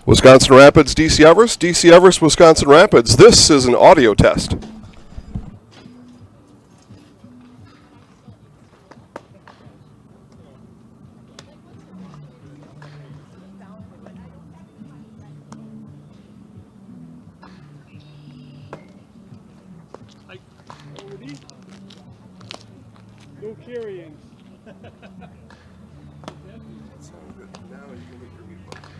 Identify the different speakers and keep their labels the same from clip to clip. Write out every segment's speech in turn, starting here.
Speaker 1: Wisconsin Rapids, DC Everest, DC Everest, Wisconsin Rapids. This is an audio test.
Speaker 2: No carrying.
Speaker 1: Now you can hit your mute button.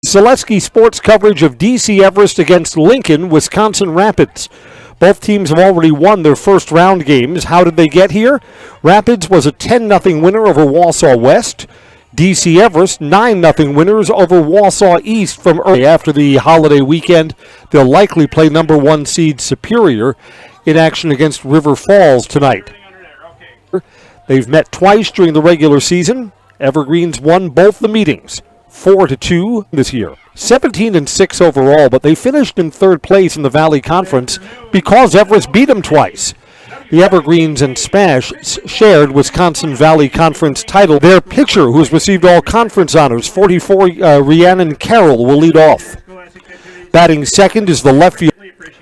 Speaker 3: Zaleski Sports coverage of DC Everest against Lincoln, Wisconsin Rapids. Both teams have already won their first round games. How did they get here? Rapids was a 10-0 winner over Wausau West. DC Everest, 9-0 winners over Wausau East from early. After the holiday weekend, they'll likely play number 1 seed Superior in action against River Falls tonight. They've met twice during the regular season. Evergreens won both the meetings, 4-2 this year. 17-6 overall, but they finished in third place in the Valley Conference because Everest beat them twice. The Evergreens and Smash shared Wisconsin Valley Conference title. Their pitcher, who's received all conference honors, 44, Rhiannon Carroll, will lead off. Batting second is the left fielder.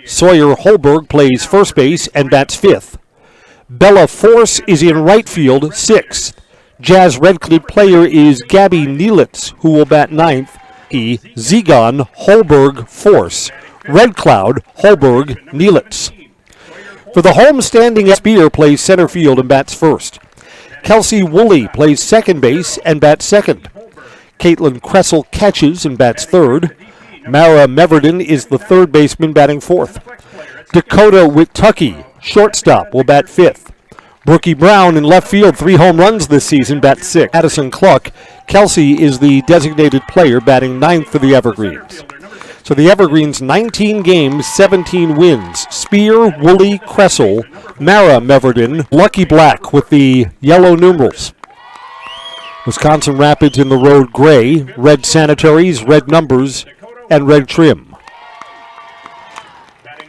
Speaker 3: Sawyer Holberg plays first base and bats fifth. Bella Force is in right field, sixth. Jazz Redcliffe player is Gabby Neelitz, who will bat ninth. Zegon, Holberg, Force. Red Cloud, Holberg, Neelitz. For the home-standing, Spear plays center field and bats first. Kelsey Woolley plays second base and bats second. Caitlin Kressel catches and bats third. Mara Meverden is the third baseman batting fourth. Dakota Witucky, shortstop, will bat fifth. Brookie Brown in left field, 3 home runs this season, bats sixth. Addison Cluck, Kelsey is the designated player batting ninth for the Evergreens. So the Evergreens, 19 games, 17 wins. Spear, Woolley, Kressel, Mara Meverden, Lucky Black with the yellow numerals. Wisconsin Rapids in the road gray, red sanitaries, red numbers, and red trim.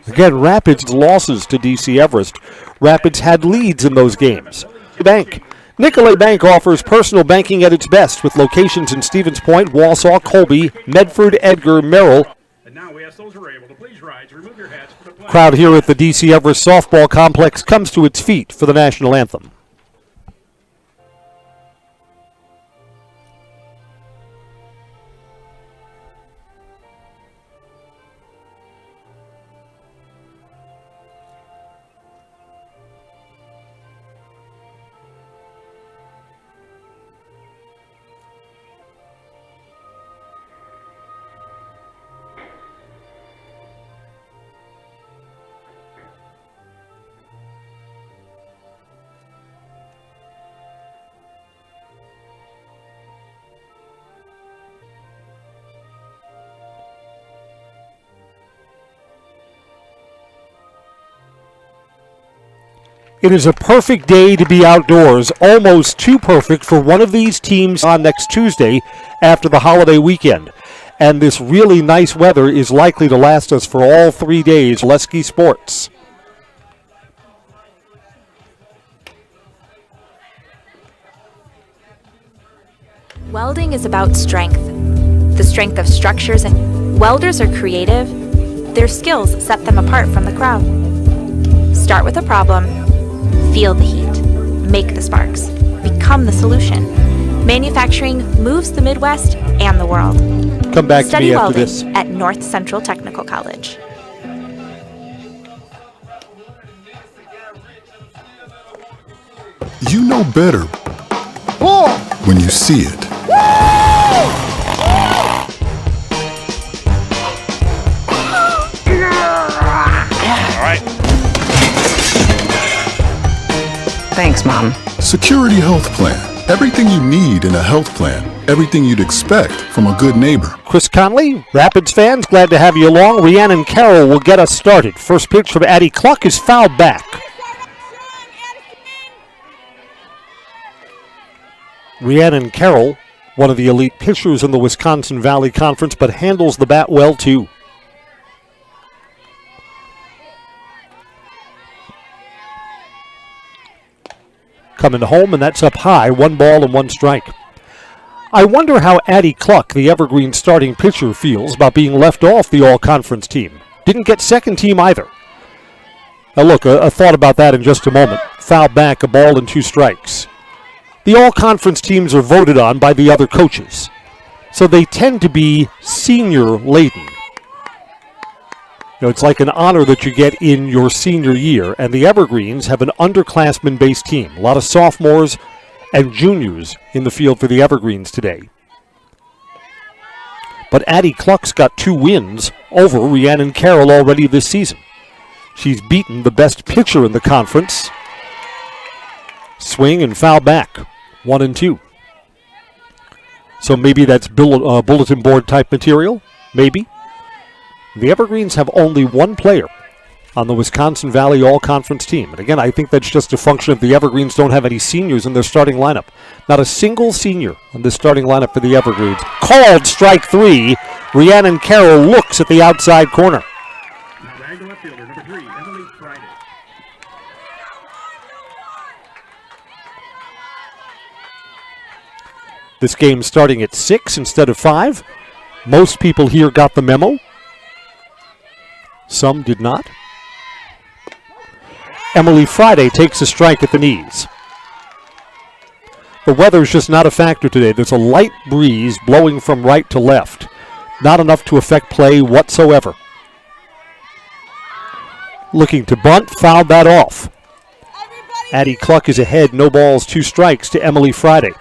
Speaker 3: Again, Rapids losses to DC Everest. Rapids had leads in those games. Bank. Nicolay Bank offers personal banking at its best with locations in Stevens Point, Wausau, Colby, Medford, Edgar, Merrill. Crowd here at the DC Everest softball complex comes to its feet for the national anthem. It is a perfect day to be outdoors, almost too perfect for one of these teams on next Tuesday after the holiday weekend. And this really nice weather is likely to last us for all 3 days. Zaleski Sports.
Speaker 4: Welding is about strength. The strength of structures, and welders are creative. Their skills set them apart from the crowd. Start with a problem. Feel the heat, make the sparks, become the solution. Manufacturing moves the Midwest and the world.
Speaker 3: Come back
Speaker 4: Study
Speaker 3: to me after
Speaker 4: welding
Speaker 3: this.
Speaker 4: at North Central Technical College.
Speaker 5: You know better when you see it.
Speaker 6: Thanks, Mom.
Speaker 5: Security Health Plan. Everything you need in a health plan. Everything you'd expect from a good neighbor.
Speaker 3: Chris Conley, Rapids fans, glad to have you along. Rhiannon Carroll will get us started. First pitch from Addie Cluck is fouled back. Rhiannon Carroll, one of the elite pitchers in the Wisconsin Valley Conference, but handles the bat well too. Coming home, and that's up high, 1 ball and 1 strike. I wonder how Addie Cluck, the Evergreen starting pitcher, feels about being left off the all-conference team. Didn't get second team either. Now look, a thought about that in just a moment. Foul back, a ball and 2 strikes. The all-conference teams are voted on by the other coaches, so they tend to be senior-laden. You know, it's like an honor that you get in your senior year, and the Evergreens have an underclassmen-based team. A lot of sophomores and juniors in the field for the Evergreens today. But Addie Cluck's got 2 wins over Rhiannon Carroll already this season. She's beaten the best pitcher in the conference. Swing and foul back, 1-2. So maybe that's bulletin board type material, maybe. The Evergreens have only 1 player on the Wisconsin Valley All-Conference team. And again, I think that's just a function of the Evergreens don't have any seniors in their starting lineup. Not a single senior on this starting lineup for the Evergreens. Called strike 3. Rhiannon Carroll looks at the outside corner. This game starting at 6 instead of 5. Most people here got the memo. Some did not. Emily Friday takes a strike at the knees. The weather's just not a factor today. There's a light breeze blowing from right to left. Not enough to affect play whatsoever. Looking to bunt, fouled that off. Addie Cluck is ahead, no balls, 2 strikes to Emily Friday.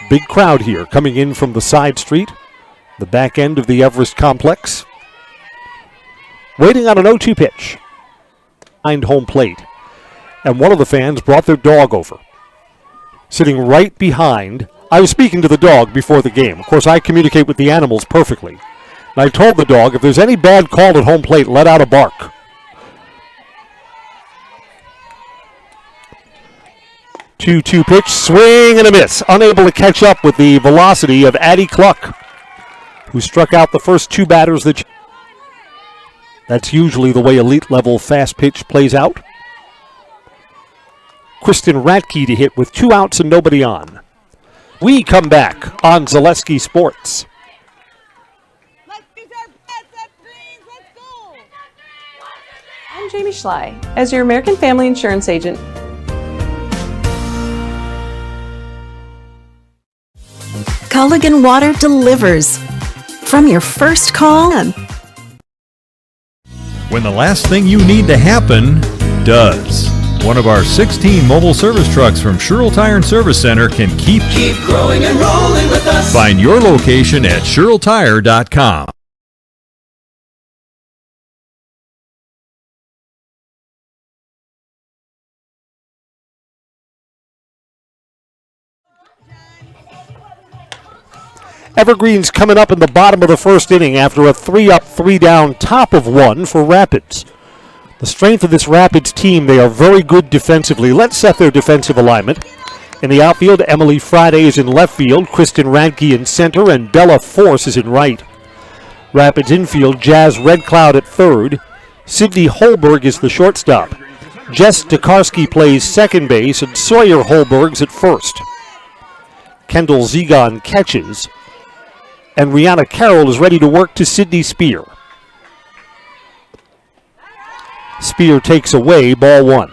Speaker 3: Big crowd here coming in from the side street, the back end of the Everest complex. Waiting on an 0-2 pitch behind home plate. And one of the fans brought their dog over. Sitting right behind. I was speaking to the dog before the game. Of course, I communicate with the animals perfectly. And I told the dog, if there's any bad call at home plate, let out a bark. Two pitch, swing and a miss. Unable to catch up with the velocity of Addie Cluck, who struck out the first 2 batters. That's usually the way elite level fast pitch plays out. Kristen Ratke to hit with 2 outs and nobody on. We come back on Zaleski Sports.
Speaker 7: I'm Jamie Schley. As your American Family Insurance agent,
Speaker 8: Culligan Water delivers. From your first call.
Speaker 9: When the last thing you need to happen does. One of our 16 mobile service trucks from Sherrill Tire and Service Center can keep
Speaker 10: growing and rolling with us.
Speaker 9: Find your location at SherrillTire.com.
Speaker 3: Evergreens coming up in the bottom of the first inning after a 3-up, 3-down, top of 1 for Rapids. The strength of this Rapids team, they are very good defensively. Let's set their defensive alignment. In the outfield, Emily Friday is in left field, Kristen Radke in center, and Bella Force is in right. Rapids infield, Jazz Red Cloud at third. Sydney Holberg is the shortstop. Jess Tokarski plays second base, and Sawyer Holberg's at first. Kendall Zegon catches. And Rhiannon Carroll is ready to work to Sydney Spear. Spear takes away, ball 1.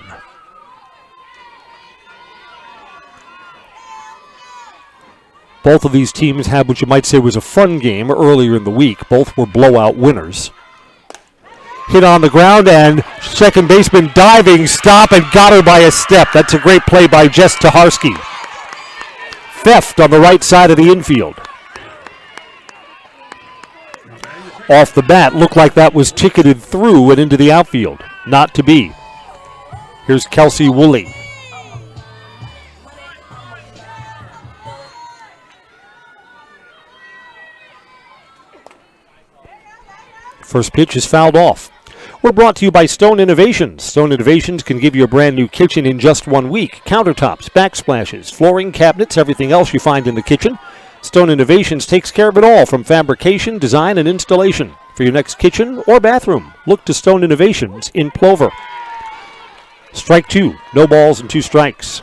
Speaker 3: Both of these teams had what you might say was a fun game earlier in the week. Both were blowout winners. Hit on the ground, and second baseman diving, stop, and got her by a step. That's a great play by Jess Tokarski. Theft on the right side of the infield. Off the bat, looked like that was ticketed through and into the outfield. Not to be. Here's Kelsey Woolley. First pitch is fouled off. We're brought to you by Stone Innovations. Stone Innovations can give you a brand new kitchen in just 1 week. Countertops, backsplashes, flooring, cabinets, everything else you find in the kitchen. Stone Innovations takes care of it all, from fabrication, design, and installation. For your next kitchen or bathroom, look to Stone Innovations in Plover. Strike 2, no balls and 2 strikes.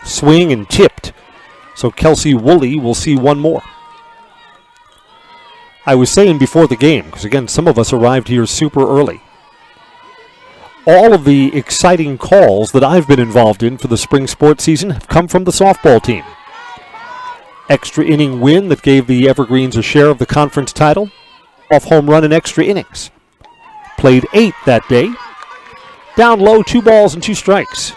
Speaker 3: Swing and tipped. So Kelsey Woolley will see 1 more. I was saying before the game, because again, some of us arrived here super early. All of the exciting calls that I've been involved in for the spring sports season have come from the softball team. extra inning win that gave the Evergreens a share of the conference title. Off home run in extra innings. Played 8 that day. Down low, 2 balls and 2 strikes.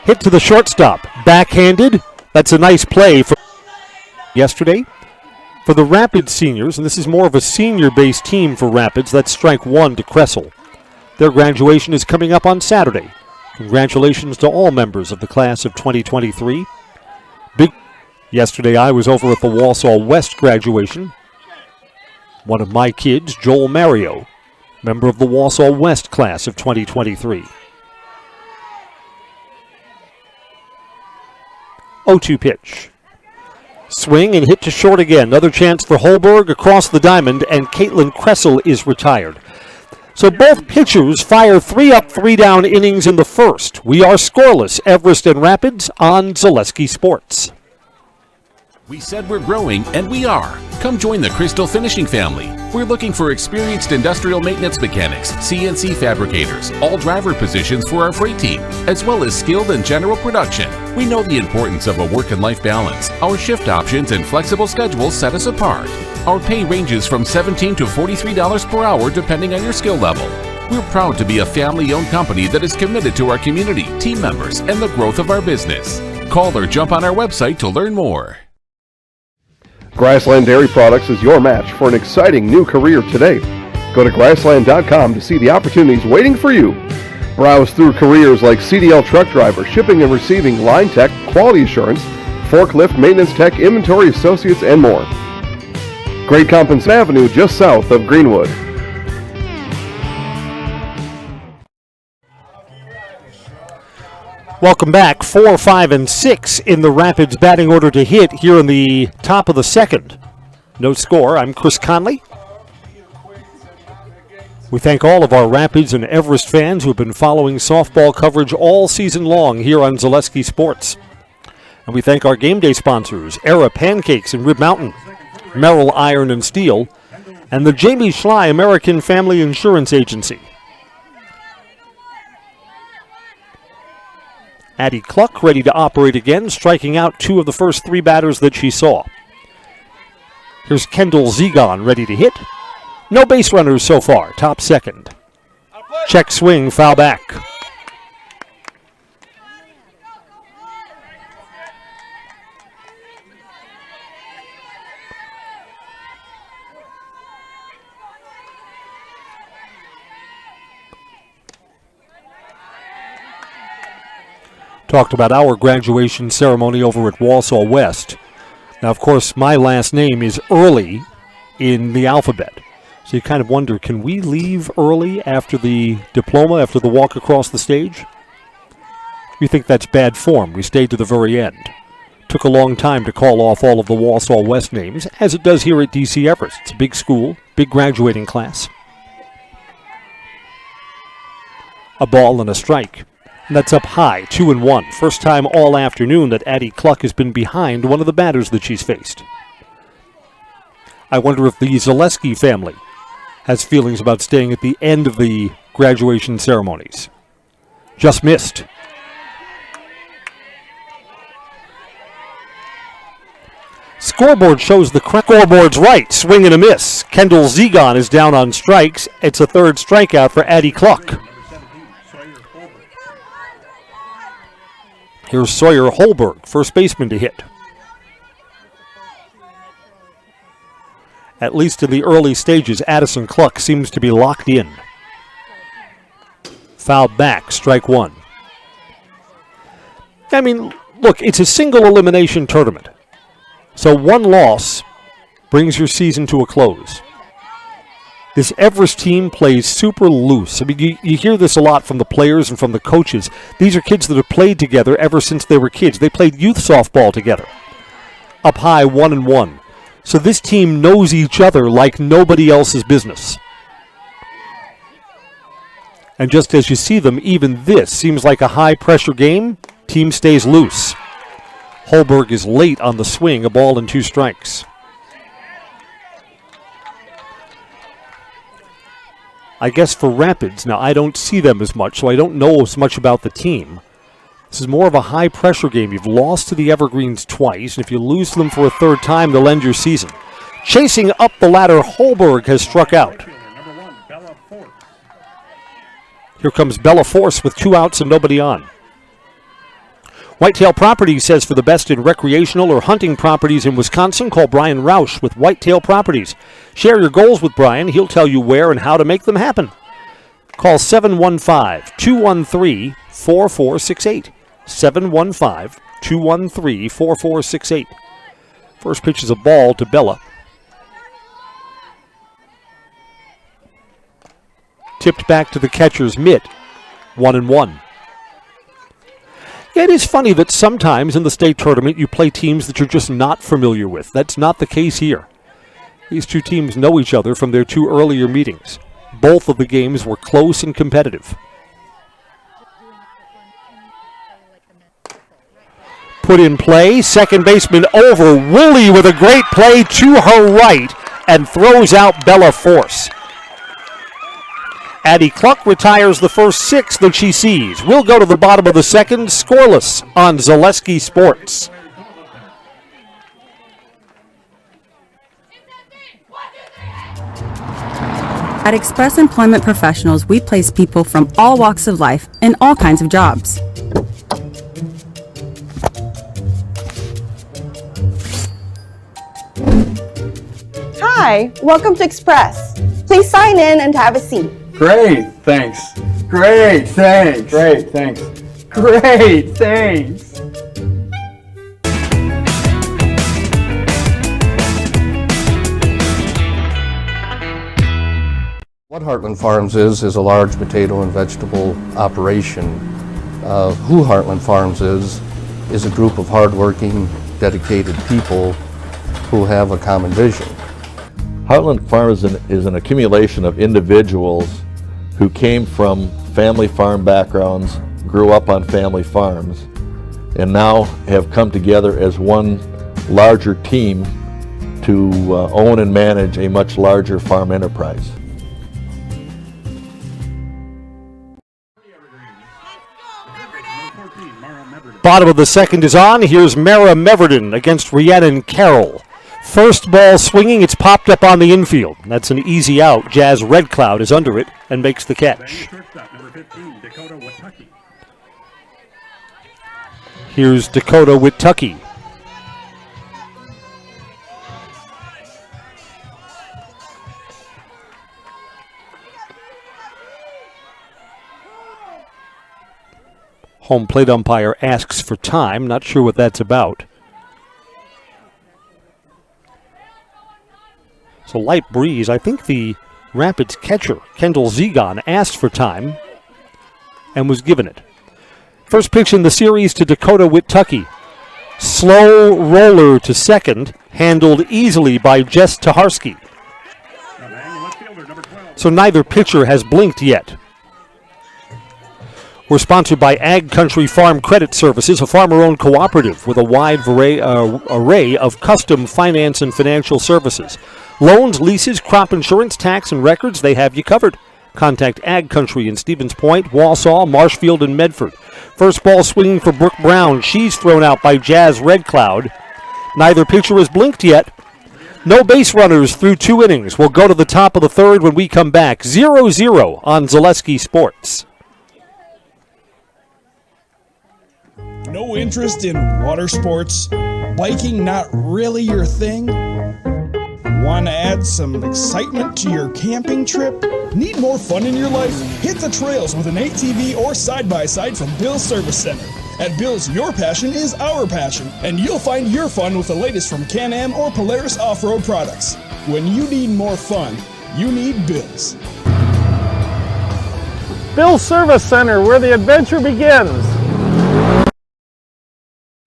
Speaker 3: Hit to the shortstop. Backhanded. That's a nice play for yesterday. For the Rapids seniors, and this is more of a senior-based team for Rapids, that's strike 1 to Kressel. Their graduation is coming up on Saturday. Congratulations to all members of the class of 2023. Yesterday I was over at the Walsall West graduation. One of my kids, Joel Mario, member of the Walsall West class of 2023. 0-2 pitch. Swing and hit to short again. Another chance for Holberg across the diamond, and Caitlin Kressel is retired. So both pitchers fire 3 up, 3 down innings in the first. We are scoreless, Everest and Rapids on Zaleski Sports.
Speaker 11: We said we're growing, and we are. Come join the Crystal Finishing family. We're looking for experienced industrial maintenance mechanics, CNC fabricators, all driver positions for our freight team, as well as skilled and general production. We know the importance of a work and life balance. Our shift options and flexible schedules set us apart. Our pay ranges from $17 to $43 per hour depending on your skill level. We're proud to be a family-owned company that is committed to our community, team members, and the growth of our business. Call or jump on our website to learn more.
Speaker 1: Grassland Dairy Products is your match for an exciting new career today. Go to grassland.com to see the opportunities waiting for you. Browse through careers like CDL truck driver, shipping and receiving, line tech, quality assurance, forklift, maintenance tech, inventory associates, and more. Great Compensation Avenue just south of Greenwood.
Speaker 3: Welcome back. 4, 5, and 6 in the Rapids batting order to hit here in the top of the second. No score. I'm Chris Conley. We thank all of our Rapids and Everest fans who have been following softball coverage all season long here on Zaleski Sports. And we thank our game day sponsors, Era Pancakes in Rib Mountain, Merrill Iron and Steel, and the Jamie Schley American Family Insurance Agency. Addie Cluck ready to operate again, striking out 2 of the first 3 batters that she saw. Here's Kendall Zegon ready to hit. No base runners so far, top second. Check swing, foul back. Talked about our graduation ceremony over at Walsall West. Now, of course, my last name is early in the alphabet. So you kind of wonder, can we leave early after the diploma, after the walk across the stage? We think that's bad form. We stayed to the very end. Took a long time to call off all of the Walsall West names, as it does here at DC Everest. It's a big school, big graduating class. A ball and a strike. And that's up high, 2-1. First time all afternoon that Addie Cluck has been behind one of the batters that she's faced. I wonder if the Zaleski family has feelings about staying at the end of the graduation ceremonies. Just missed. Scoreboard shows the scoreboard's right. Swing and a miss. Kendall Zegon is down on strikes. It's a 3rd strikeout for Addie Cluck. Here's Sawyer Holberg, first baseman to hit. At least in the early stages, Addison Cluck seems to be locked in. Fouled back, strike 1. I mean, look, it's a single elimination tournament. So 1 loss brings your season to a close. This Everest team plays super loose. I mean, you hear this a lot from the players and from the coaches. These are kids that have played together ever since they were kids. They played youth softball together. Up high, 1-1. So this team knows each other like nobody else's business. And just as you see them, even this seems like a high-pressure game. Team stays loose. Holberg is late on the swing, a ball and 2 strikes. I guess for Rapids, now I don't see them as much, so I don't know as much about the team. This is more of a high-pressure game. You've lost to the Evergreens twice, and if you lose to them for a third time, they'll end your season. Chasing up the ladder, Holberg has struck out. Here comes Bella Force with 2 outs and nobody on. Whitetail Properties says for the best in recreational or hunting properties in Wisconsin, call Brian Roush with Whitetail Properties. Share your goals with Brian. He'll tell you where and how to make them happen. Call 715-213-4468. 715-213-4468. First pitch is a ball to Bella. Tipped back to the catcher's mitt. 1-1. It is funny that sometimes in the state tournament you play teams that you're just not familiar with. That's not the case here. These two teams know each other from their 2 earlier meetings. Both of the games were close and competitive. Put in play, second baseman over. Woolley with a great play to her right and throws out Bella Force. Addie Cluck retires the first 6 that she sees. We'll go to the bottom of the second, scoreless on Zaleski Sports.
Speaker 12: At Express Employment Professionals, we place people from all walks of life in all kinds of jobs.
Speaker 13: Hi, welcome to Express. Please sign in and have a seat.
Speaker 14: Great, thanks. Great, thanks. Great, thanks. Great, thanks.
Speaker 15: What Heartland Farms is a large potato and vegetable operation. Who Heartland Farms is a group of hardworking, dedicated people who have a common vision.
Speaker 16: Heartland Farms is an accumulation of individuals who came from family farm backgrounds, grew up on family farms, and now have come together as one larger team to own and manage a much larger farm enterprise.
Speaker 3: Bottom of the second is on. Here's Mara Meverden against Rhiannon Carroll. First ball swinging, it's popped up on the infield. That's an easy out. Jazz Red Cloud is under it and makes the catch. Here's Dakota Witucky. Home plate umpire asks for time. Not sure what that's about. It's a light breeze. I think the Rapids catcher, Kendall Zegon, asked for time and was given it. First pitch in the series to Dakota Witucky. Slow roller to second, handled easily by Jess Taharski. So neither pitcher has blinked yet. We're sponsored by Ag Country Farm Credit Services, a farmer-owned cooperative with a wide array of custom finance and financial services. Loans, leases, crop insurance, tax, and records, they have you covered. Contact Ag Country in Stevens Point, Wausau, Marshfield, and Medford. First ball swinging for Brooke Brown. She's thrown out by Jazz Red Cloud. Neither pitcher has blinked yet. No base runners through 2 innings. We'll go to the top of the third when we come back. 0-0 on Zaleski Sports.
Speaker 17: No interest in water sports? Biking not really your thing? Want to add some excitement to your camping trip? Need more fun in your life? Hit the trails with an ATV or side-by-side from Bill's Service Center. At Bill's, your passion is our passion, and you'll find your fun with the latest from Can-Am or Polaris off-road products. When you need more fun, you need Bill's.
Speaker 2: Bill's Service Center, where the adventure begins.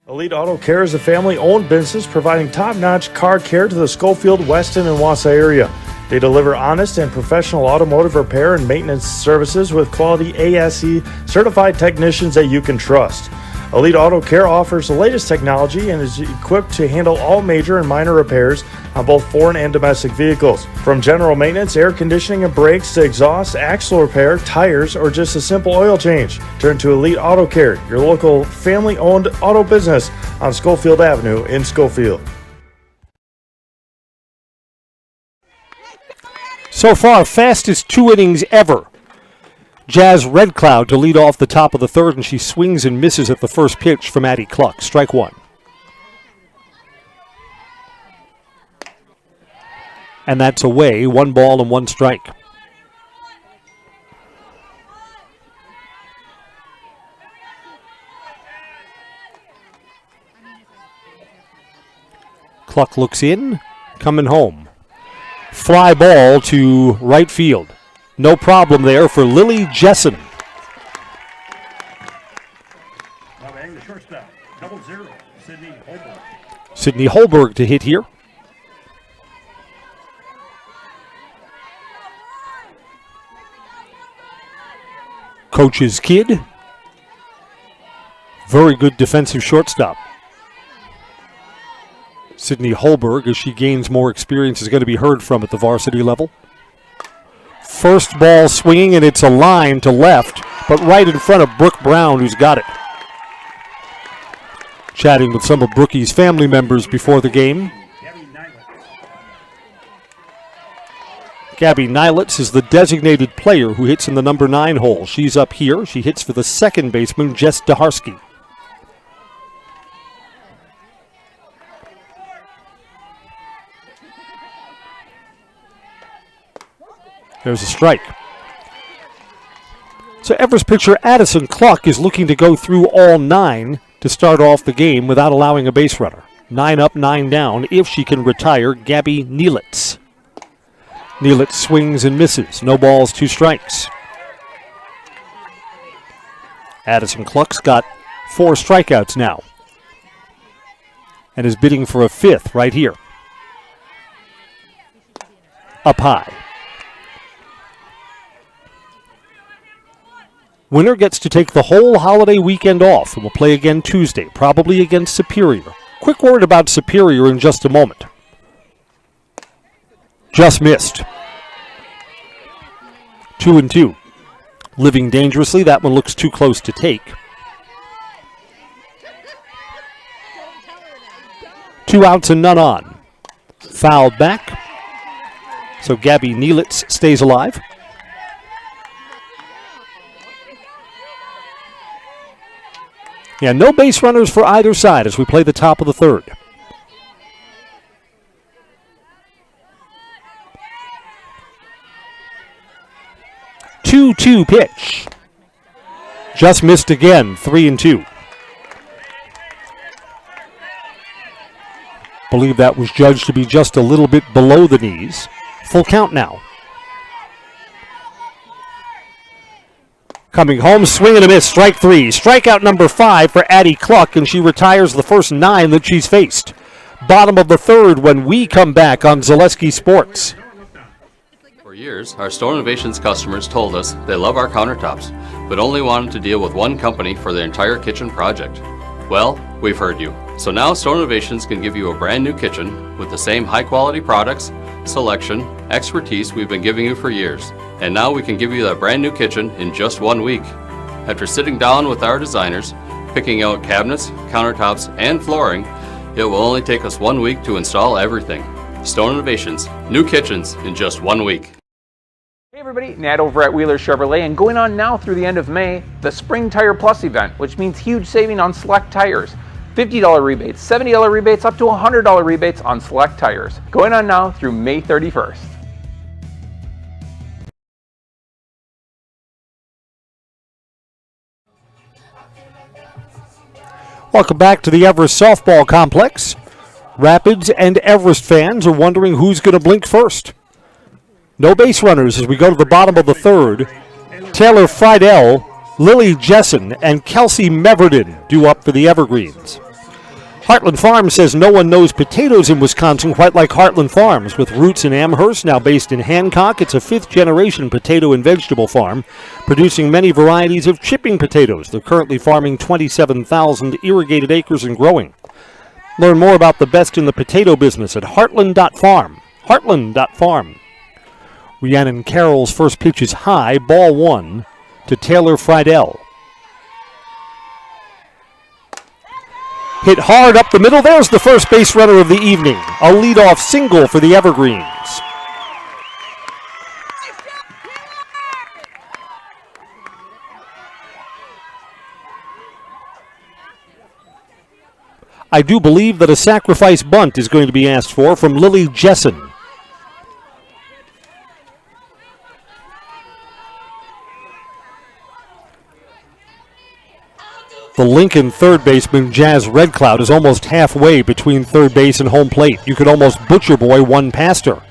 Speaker 18: Elite Auto Care is a family-owned business providing top-notch car care to the Schofield, Weston, and Wausau area. They deliver honest and professional automotive repair and maintenance services with quality ASE certified technicians that you can trust. Elite Auto Care offers the latest technology and is equipped to handle all major and minor repairs on both foreign and domestic vehicles. From general maintenance, air conditioning and brakes to exhaust, axle repair, tires, or just a simple oil change. Turn to Elite Auto Care, your local family-owned auto business on Schofield Avenue in Schofield.
Speaker 3: So far, fastest 2 innings ever. Jazz Red Cloud to lead off the top of the third, and she swings and misses at the first pitch from Addie Cluck. Strike 1. And that's away. 1 ball and 1 strike. Cluck looks in, coming home. Fly ball to right field. No problem there for Lily Jessen. Sydney Holberg to hit here. Coach's kid. Very good defensive shortstop. Sydney Holberg, as she gains more experience, is going to be heard from at the varsity level. First ball swinging, and it's a line to left, but right in front of Brooke Brown, who's got it. Chatting with some of Brookie's family members before the game. Gabby Nilitz is the designated player who hits in the number 9 hole. She's up here. She hits for the second baseman, Jess Daharsky. There's a strike. So Everest pitcher Addison Cluck is looking to go through all 9 to start off the game without allowing a base runner. 9 up, 9 down if she can retire Gabby Nilitz. Nilitz swings and misses. No balls, 2 strikes. Addison Cluck's got 4 strikeouts now and is bidding for a 5th right here. Up high. Winner gets to take the whole holiday weekend off and will play again Tuesday, probably against Superior. Quick word about Superior in just a moment. Just missed. 2-2. Living dangerously. That one looks too close to take. 2 outs and none on. Fouled back. So Gabby Nilitz stays alive. Yeah, no base runners for either side as we play the top of the third. 2-2 pitch. Just missed again, 3-2. Believe that was judged to be just a little bit below the knees. Full count now. Coming home, swing and a miss, strike 3. Strikeout number 5 for Addie Cluck, and she retires the first 9 that she's faced. Bottom of the third when we come back on Zaleski Sports.
Speaker 19: For years, our Store Innovations customers told us they love our countertops, but only wanted to deal with one company for their entire kitchen project. Well, we've heard you. So now Store Innovations can give you a brand new kitchen with the same high quality products, selection, expertise we've been giving you for years. And now we can give you that brand new kitchen in just 1 week. After sitting down with our designers, picking out cabinets, countertops, and flooring, it will only take us 1 week to install everything. Stone Innovations, new kitchens in just 1 week.
Speaker 20: Hey everybody, Nat over at Wheeler Chevrolet, and going on now through the end of May, the Spring Tire Plus event, which means huge saving on select tires. $50 rebates, $70 rebates, up to $100 rebates on select tires. Going on now through May 31st.
Speaker 3: Welcome back to the Everest Softball Complex. Rapids and Everest fans are wondering who's going to blink first. No base runners as we go to the bottom of the third. Taylor Friedel, Lily Jessen, and Kelsey Meverden due up for the Evergreens. Heartland Farms says no one knows potatoes in Wisconsin quite like Heartland Farms. With roots in Amherst, now based in Hancock, it's a fifth-generation potato and vegetable farm, producing many varieties of chipping potatoes. They're currently farming 27,000 irrigated acres and growing. Learn more about the best in the potato business at heartland.farm. Heartland.farm. Rhiannon Carroll's first pitch is high, ball one to Taylor Friedel. Hit hard up the middle. There's the first base runner of the evening. A leadoff single for the Evergreens. I do believe that a sacrifice bunt is going to be asked for from Lily Jessen. The Lincoln third baseman, Jazz Red Cloud, is almost halfway between third base and home plate. You could almost butcher boy one past her.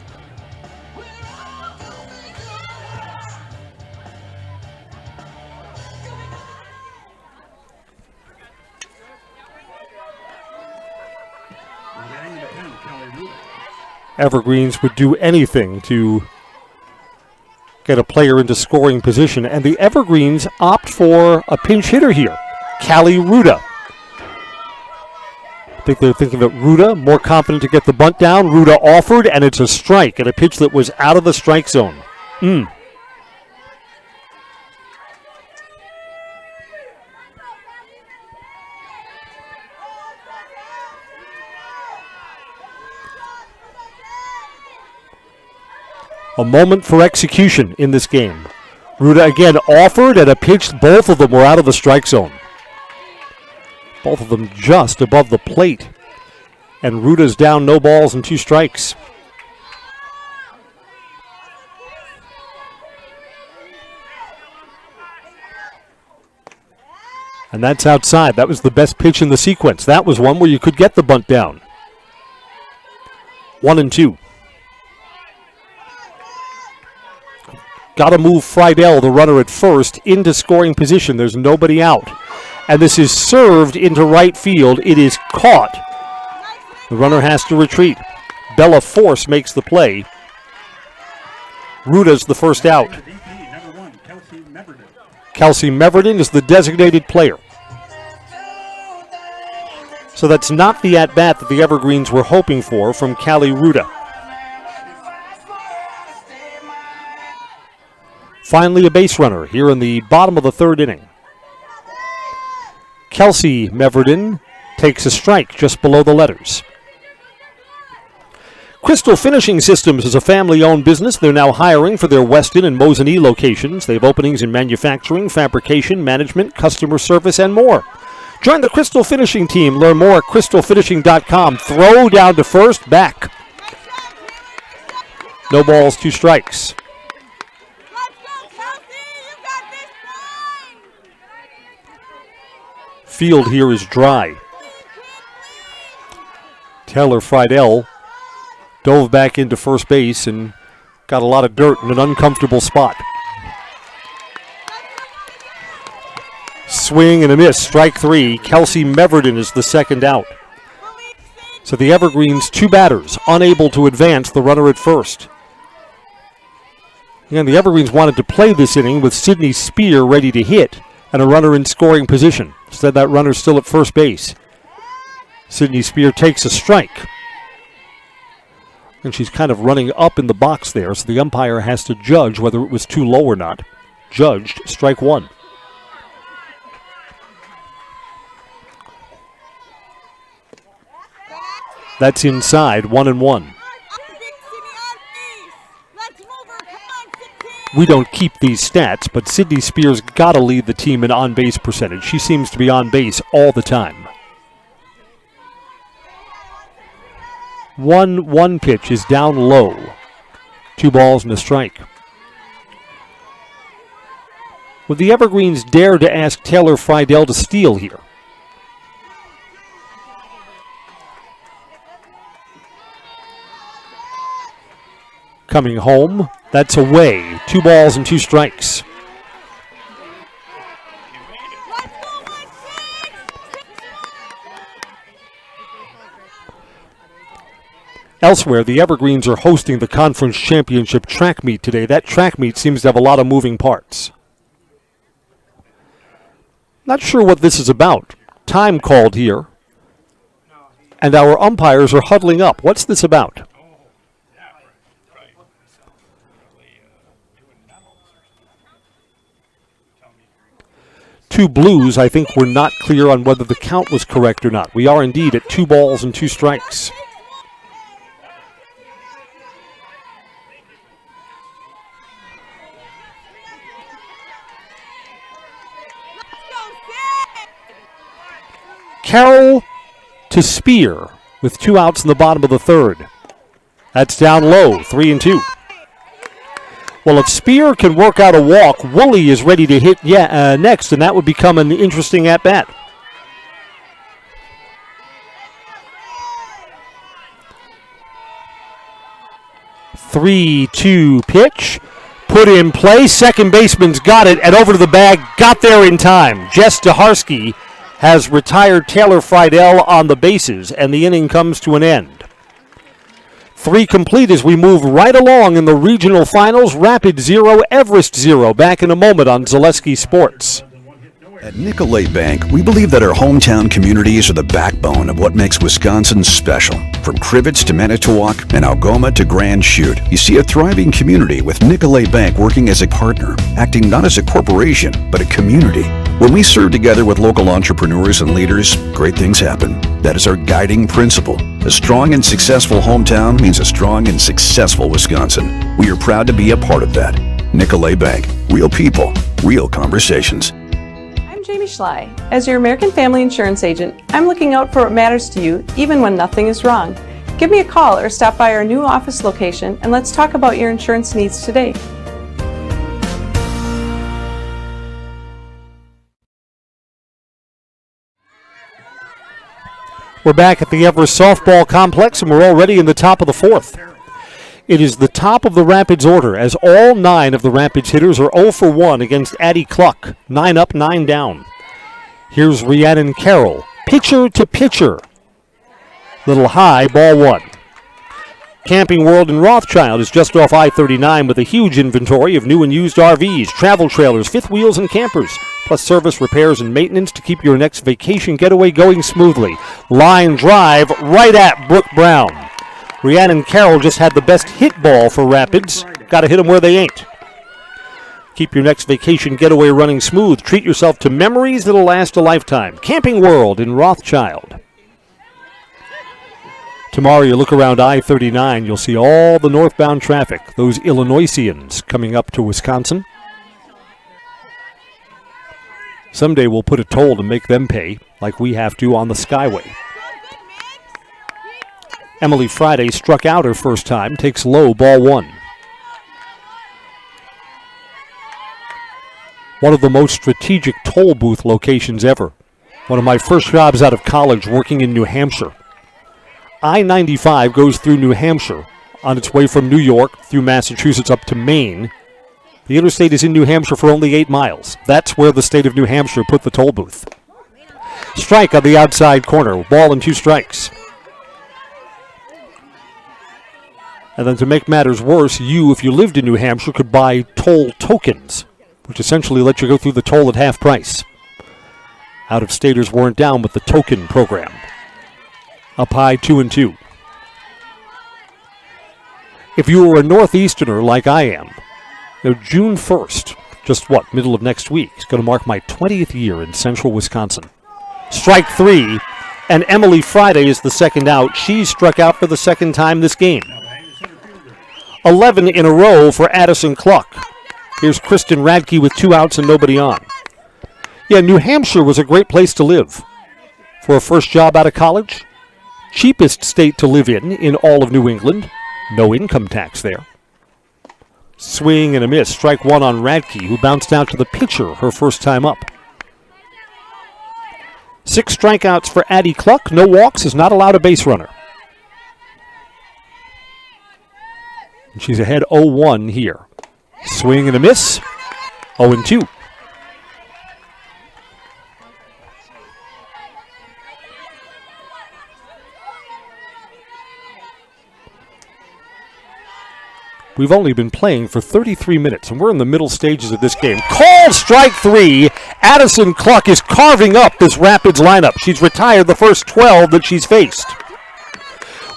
Speaker 3: Evergreens would do anything to get a player into scoring position, and the Evergreens opt for a pinch hitter here. Callie Ruda. I think they're thinking that Ruda, more confident to get the bunt down. Ruda offered, and it's a strike at a pitch that was out of the strike zone. A moment for execution in this game. Ruda again offered at a pitch. Both of them were out of the strike zone. Both of them just above the plate. And Ruda's down, no balls and 2 strikes. And that's outside. That was the best pitch in the sequence. That was one where you could get the bunt down. 1-2. Got to move Friedel, the runner at first, into scoring position. There's nobody out. And this is served into right field. It is caught. The runner has to retreat. Bella Force makes the play. Ruda's the first out. Kelsey Meverden is the designated player. So that's not the at-bat that the Evergreens were hoping for from Callie Ruda. Finally, a base runner here in the bottom of the third inning. Kelsey Meverden takes a strike just below the letters. Crystal Finishing Systems is a family-owned business. They're now hiring for their Weston and Mosinee locations. They have openings in manufacturing, fabrication, management, customer service, and more. Join the Crystal Finishing team. Learn more at crystalfinishing.com. Throw down to first, back. No balls, 2 strikes. Field here is dry. Taylor Friedel dove back into first base and got a lot of dirt in an uncomfortable spot. Swing and a miss, strike 3. Kelsey Meverden is the second out. So the Evergreens, 2 batters, unable to advance the runner at first. Again, the Evergreens wanted to play this inning with Sydney Spear ready to hit and a runner in scoring position. Instead, that runner's still at first base. Sydney Spear takes a strike. And she's kind of running up in the box there, so the umpire has to judge whether it was too low or not. Judged, strike 1. That's inside, 1-1. We don't keep these stats, but Sydney Spears got to lead the team in on-base percentage. She seems to be on base all the time. 1-1 pitch is down low. 2 balls and a strike. Would the Evergreens dare to ask Taylor Friedel to steal here? Coming home, that's away. 2 balls and 2 strikes. Elsewhere, the Evergreens are hosting the conference championship track meet today. That track meet seems to have a lot of moving parts. Not sure what this is about. Time called here. And our umpires are huddling up. What's this about? Two blues, I think we're not clear on whether the count was correct or not. We are indeed at 2 balls and 2 strikes. Carroll to Spear with 2 outs in the bottom of the 3rd. That's down low, 3-2. Well, if Spear can work out a walk, Woolley is ready to hit next, and that would become an interesting at-bat. Three-two pitch. Put in play. Second baseman's got it, and over to the bag. Got there in time. Jess Daharsky has retired Taylor Friedel on the bases, and the inning comes to an end. 3 complete as we move right along in the regional finals. Rapids 0, Everest 0. Back in a moment on Zaleski Sports.
Speaker 21: At Nicolay Bank, we believe that our hometown communities are the backbone of what makes Wisconsin special. From Crivets to Manitowoc and Algoma to Grand Chute, you see a thriving community with Nicolay Bank working as a partner, acting not as a corporation, but a community. When we serve together with local entrepreneurs and leaders, great things happen. That is our guiding principle. A strong and successful hometown means a strong and successful Wisconsin. We are proud to be a part of that. Nicolay Bank. Real people, real conversations.
Speaker 7: I'm Jamie Schley. As your American Family Insurance agent, I'm looking out for what matters to you, even when nothing is wrong. Give me a call or stop by our new office location and let's talk about your insurance needs today.
Speaker 3: We're back at the Everest softball complex, and we're already in the top of the 4th. It is the top of the Rapids order, as all 9 of the Rapids hitters are 0 for 1 against Addie Cluck. 9 up, 9 down. Here's Rhiannon Carroll. Pitcher to pitcher. Little high, ball 1. Camping World in Rothschild is just off I-39 with a huge inventory of new and used RVs, travel trailers, fifth wheels, and campers, plus service, repairs, and maintenance to keep your next vacation getaway going smoothly. Line drive right at Brooke Brown. Rhiannon Carroll just had the best hit ball for Rapids. Got to hit them where they ain't. Keep your next vacation getaway running smooth. Treat yourself to memories that'll last a lifetime. Camping World in Rothschild. Tomorrow you look around I-39, you'll see all the northbound traffic, those Illinoisians coming up to Wisconsin. Someday we'll put a toll to make them pay, like we have to on the Skyway. Emily Friday struck out her first time, takes low, ball 1. One of the most strategic toll booth locations ever. One of my first jobs out of college working in New Hampshire. I-95 goes through New Hampshire on its way from New York through Massachusetts up to Maine. The interstate is in New Hampshire for only 8 miles. That's where the state of New Hampshire put the toll booth. Strike on the outside corner. Ball and 2 strikes. And then to make matters worse, you, if you lived in New Hampshire, could buy toll tokens, which essentially let you go through the toll at half price. Out-of-staters weren't down with the token program. Up high, 2-2. If you were a Northeasterner like I am, June 1st, just middle of next week, is going to mark my 20th year in central Wisconsin. Strike 3, and Emily Friday is the second out. She's struck out for the second time this game. 11 in a row for Addison Cluck. Here's Kristen Radke with 2 outs and nobody on. Yeah, New Hampshire was a great place to live. For a first job out of college, cheapest state to live in all of New England. No income tax there. Swing and a miss. Strike 1 on Radke, who bounced out to the pitcher her first time up. 6 strikeouts for Addie Cluck. No walks, is not allowed a base runner. And she's ahead 0-1 here. Swing and a miss. 0-2. We've only been playing for 33 minutes, and we're in the middle stages of this game. Called strike 3. Addison Cluck is carving up this Rapids lineup. She's retired the first 12 that she's faced.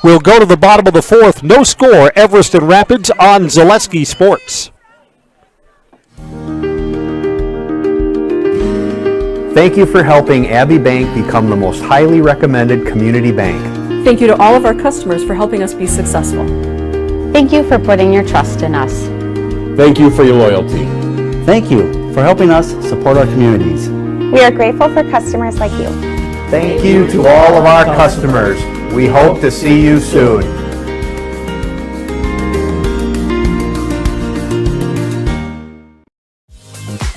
Speaker 3: We'll go to the bottom of the 4th. No score, Everest and Rapids on Zaleski Sports.
Speaker 4: Thank you for helping Abbey Bank become the most highly recommended community bank.
Speaker 22: Thank you to all of our customers for helping us be successful.
Speaker 23: Thank you for putting your trust in us.
Speaker 24: Thank you for your loyalty.
Speaker 25: Thank you for helping us support our communities.
Speaker 23: We are grateful for customers like you.
Speaker 4: Thank you to all of our customers. We hope to see you soon.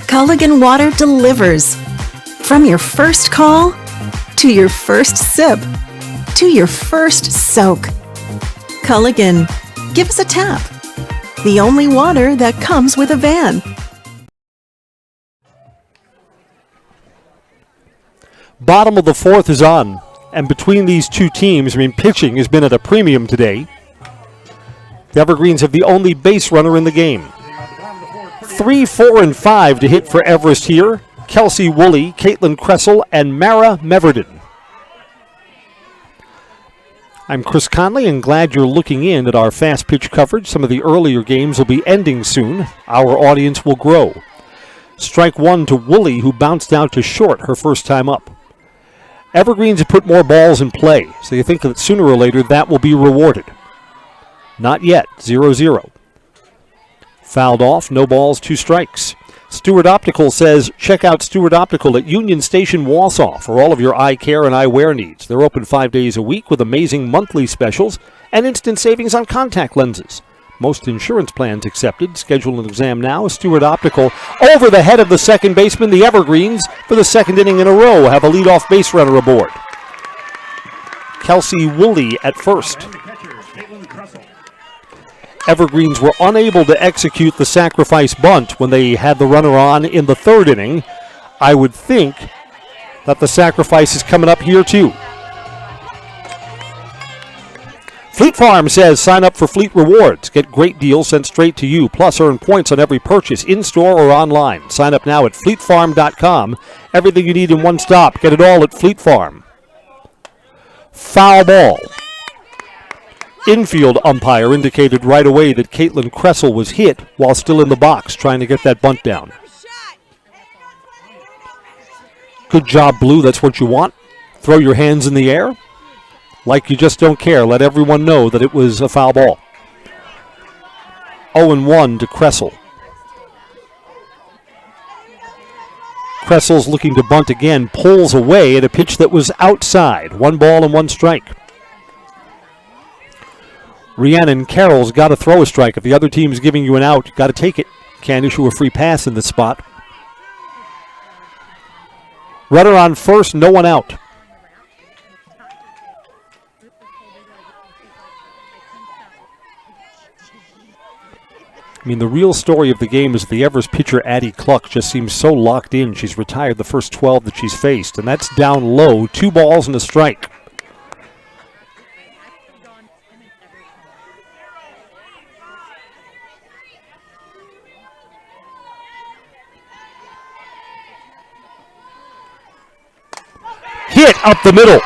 Speaker 8: Culligan Water delivers. From your first call, to your first sip, to your first soak. Culligan, give us a tap. The only water that comes with a van.
Speaker 3: Bottom of the 4th is on. And between these two teams, pitching has been at a premium today. The Evergreens have the only base runner in the game. 3, 4, and 5 to hit for Everest here. Kelsey Woolley, Caitlin Kressel, and Mara Meverden. I'm Chris Conley, and glad you're looking in at our fast pitch coverage. Some of the earlier games will be ending soon. Our audience will grow. Strike 1 to Woolley, who bounced out to short her first time up. Evergreens have put more balls in play, so you think that sooner or later that will be rewarded. Not yet, 0-0. Fouled off, no balls, 2 strikes. Stewart Optical says, check out Stewart Optical at Union Station, Wausau for all of your eye care and eyewear needs. They're open 5 days a week with amazing monthly specials and instant savings on contact lenses. Most insurance plans accepted. Schedule an exam now. Stewart Optical over the head of the second baseman. The Evergreens, for the second inning in a row, have a leadoff base runner aboard. Kelsey Woolley at first. Evergreens were unable to execute the sacrifice bunt when they had the runner on in the 3rd inning. I would think that the sacrifice is coming up here too. Fleet Farm says sign up for Fleet Rewards. Get great deals sent straight to you, plus earn points on every purchase in-store or online. Sign up now at fleetfarm.com. Everything you need in one stop. Get it all at Fleet Farm. Foul ball. Infield umpire indicated right away that Caitlin Kressel was hit while still in the box trying to get that bunt down. Good job, Blue. That's what you want. Throw your hands in the air like you just don't care. Let everyone know that it was a foul ball. 0-1 to Kressel. Kressel's looking to bunt again, pulls away at a pitch that was outside. 1 ball and 1 strike. Rhiannon Carroll's got to throw a strike. If the other team's giving you an out, got to take it. Can't issue a free pass in this spot. Runner on first, no one out. The real story of the game is the Everest pitcher Addie Cluck just seems so locked in. She's retired the first 12 that she's faced, and that's down low. 2 balls and a strike. Hit up the middle,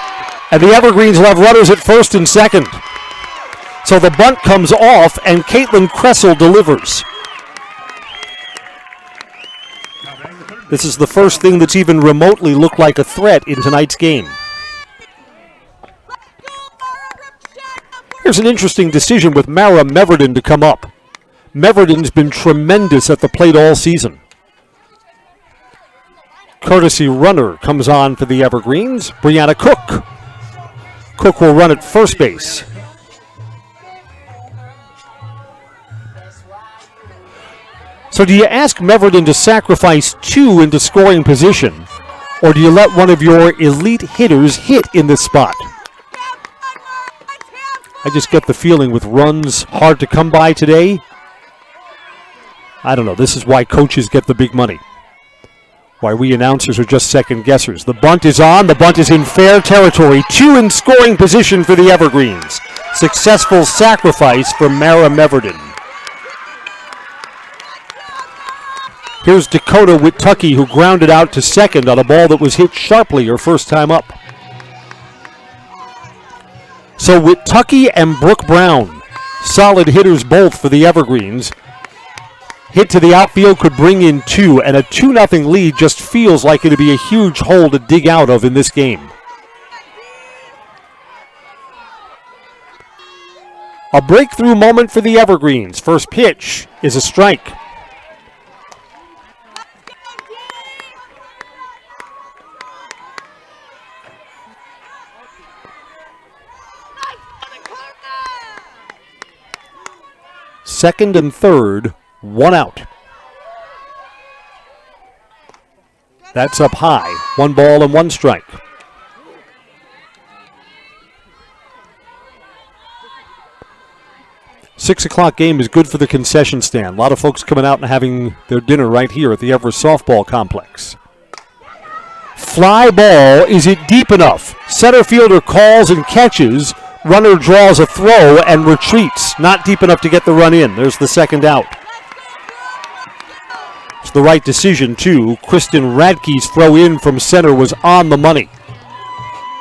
Speaker 3: and the Evergreens will have runners at first and second. So the bunt comes off, and Caitlin Kressel delivers. This is the first thing that's even remotely looked like a threat in tonight's game. Here's an interesting decision with Mara Meverden to come up. Meverden's been tremendous at the plate all season. Courtesy runner comes on for the Evergreens, Brianna Cook. Cook will run at first base. So do you ask Meverden to sacrifice 2 into scoring position, or do you let one of your elite hitters hit in this spot? I just get the feeling with runs hard to come by today, I don't know, this is why coaches get the big money. Why we announcers are just second guessers. The bunt is on, the bunt is in fair territory. 2 in scoring position for the Evergreens. Successful sacrifice for Mara Meverden. Here's Dakota Witucky, who grounded out to second on a ball that was hit sharply her first time up. So Witucky and Brooke Brown, solid hitters both for the Evergreens. Hit to the outfield could bring in 2, and a 2-0 lead just feels like it'd be a huge hole to dig out of in this game. A breakthrough moment for the Evergreens. First pitch is a strike. Second and third, 1 out. That's up high. 1 ball and 1 strike. Six o'clock game is good for the concession stand. A lot of folks coming out and having their dinner right here at the Everest softball complex. Fly ball. Is it deep enough? Center fielder calls and catches. Runner draws a throw and retreats. Not deep enough to get the run in. There's the second out. It's the right decision, too. Kristen Radke's throw in from center was on the money.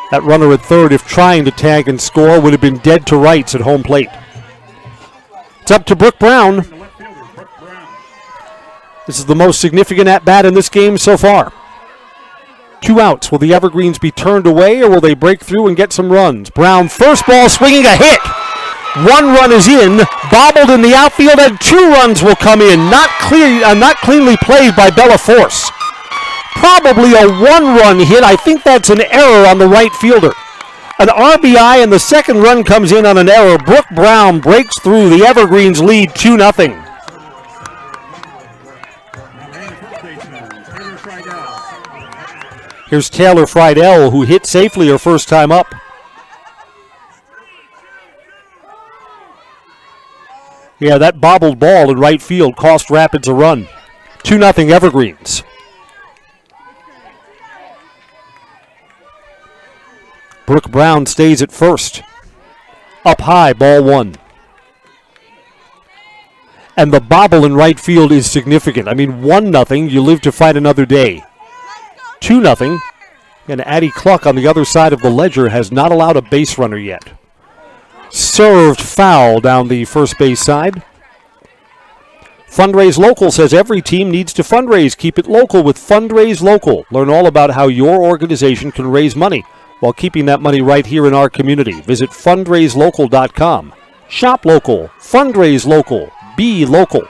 Speaker 3: That runner at third, if trying to tag and score, would have been dead to rights at home plate. It's up to Brooke Brown. This is the most significant at-bat in this game so far. 2 outs. Will the Evergreens be turned away, or will they break through and get some runs? Brown, first ball, swinging a hit. 1 run is in, bobbled in the outfield, and 2 runs will come in. Not cleanly played by Bella Force. Probably a 1-run hit. I think that's an error on the right fielder. An RBI, and the second run comes in on an error. Brooke Brown breaks through. The Evergreens lead 2-0. Here's Taylor Friedel, who hit safely her first time up. Yeah, that bobbled ball in right field cost Rapids a run. 2-0 Evergreens. Brooke Brown stays at first. Up high, ball 1. And the bobble in right field is significant. I mean, 1-0, you live to fight another day. 2-0, and Addie Cluck on the other side of the ledger has not allowed a base runner yet. Served foul down the first base side. Fundraise Local says every team needs to fundraise. Keep it local with Fundraise Local. Learn all about how your organization can raise money while keeping that money right here in our community. Visit fundraiselocal.com. Shop local. Fundraise local. Be local.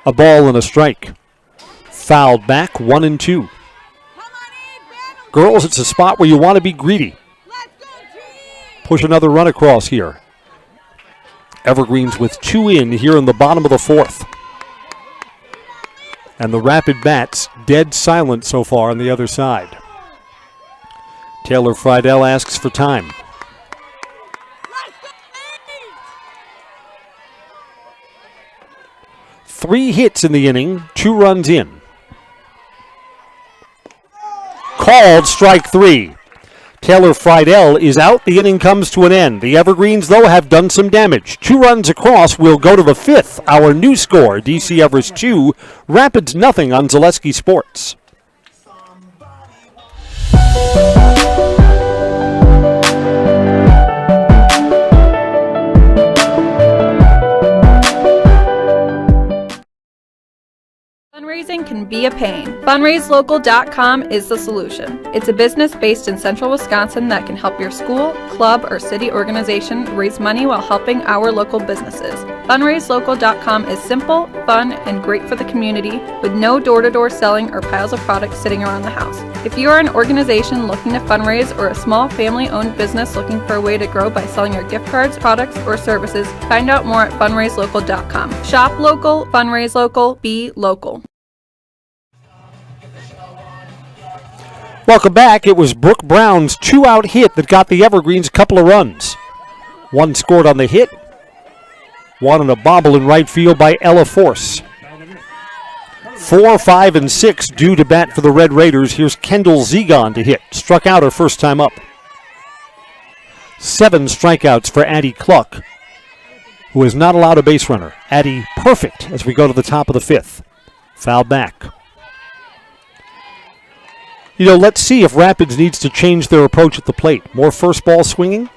Speaker 3: A ball and a strike. Fouled back, 1-2. Girls, it's a spot where you want to be greedy. Push another run across here. Evergreens with 2 in here in the bottom of the 4th. And the Rapid Bats dead silent so far on the other side. Taylor Friedel asks for time. Three hits in the inning, 2 runs in. Called strike 3. Taylor Friedel is out. The inning comes to an end. The Evergreens, though, have done some damage. 2 runs across. We'll go to the 5th. Our new score, DC Everest 2, Rapids nothing on Zaleski Sports.
Speaker 5: Fundraising can be a pain. FundraiseLocal.com is the solution. It's a business based in central Wisconsin that can help your school, club, or city organization raise money while helping our local businesses. FundraiseLocal.com is simple, fun, and great for the community with no door-to-door selling or piles of products sitting around the house. If you are an organization looking to fundraise or a small family-owned business looking for a way to grow by selling your gift cards, products, or services, find out more at FundraiseLocal.com. Shop local, fundraise local, be local.
Speaker 3: Welcome back. It was Brooke Brown's 2-out hit that got the Evergreens a couple of runs. 1 scored on the hit, 1 on a bobble in right field by Ella Force. 4, 5, and 6 due to bat for the Red Raiders. Here's Kendall Zegon to hit. Struck out her first time up. 7 strikeouts for Addie Cluck. who is not allowed a base runner. Addie perfect as we go to the top of the 5th. Foul back. Let's see if Rapids needs to change their approach at the plate. More first ball swinging.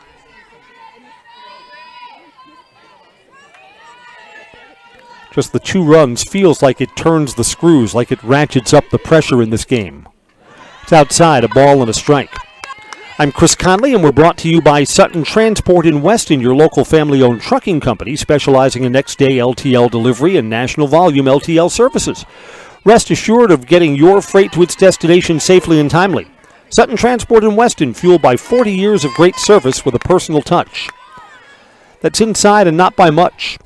Speaker 3: Just the 2 runs feels like it turns the screws, like it ratchets up the pressure in this game. It's outside, a ball and a strike. I'm Chris Conley, and we're brought to you by Sutton Transport in Weston, your local family-owned trucking company specializing in next-day LTL delivery and national volume LTL services. Rest assured of getting your freight to its destination safely and timely. Sutton Transport in Weston, fueled by 40 years of great service with a personal touch. That's inside and not by much.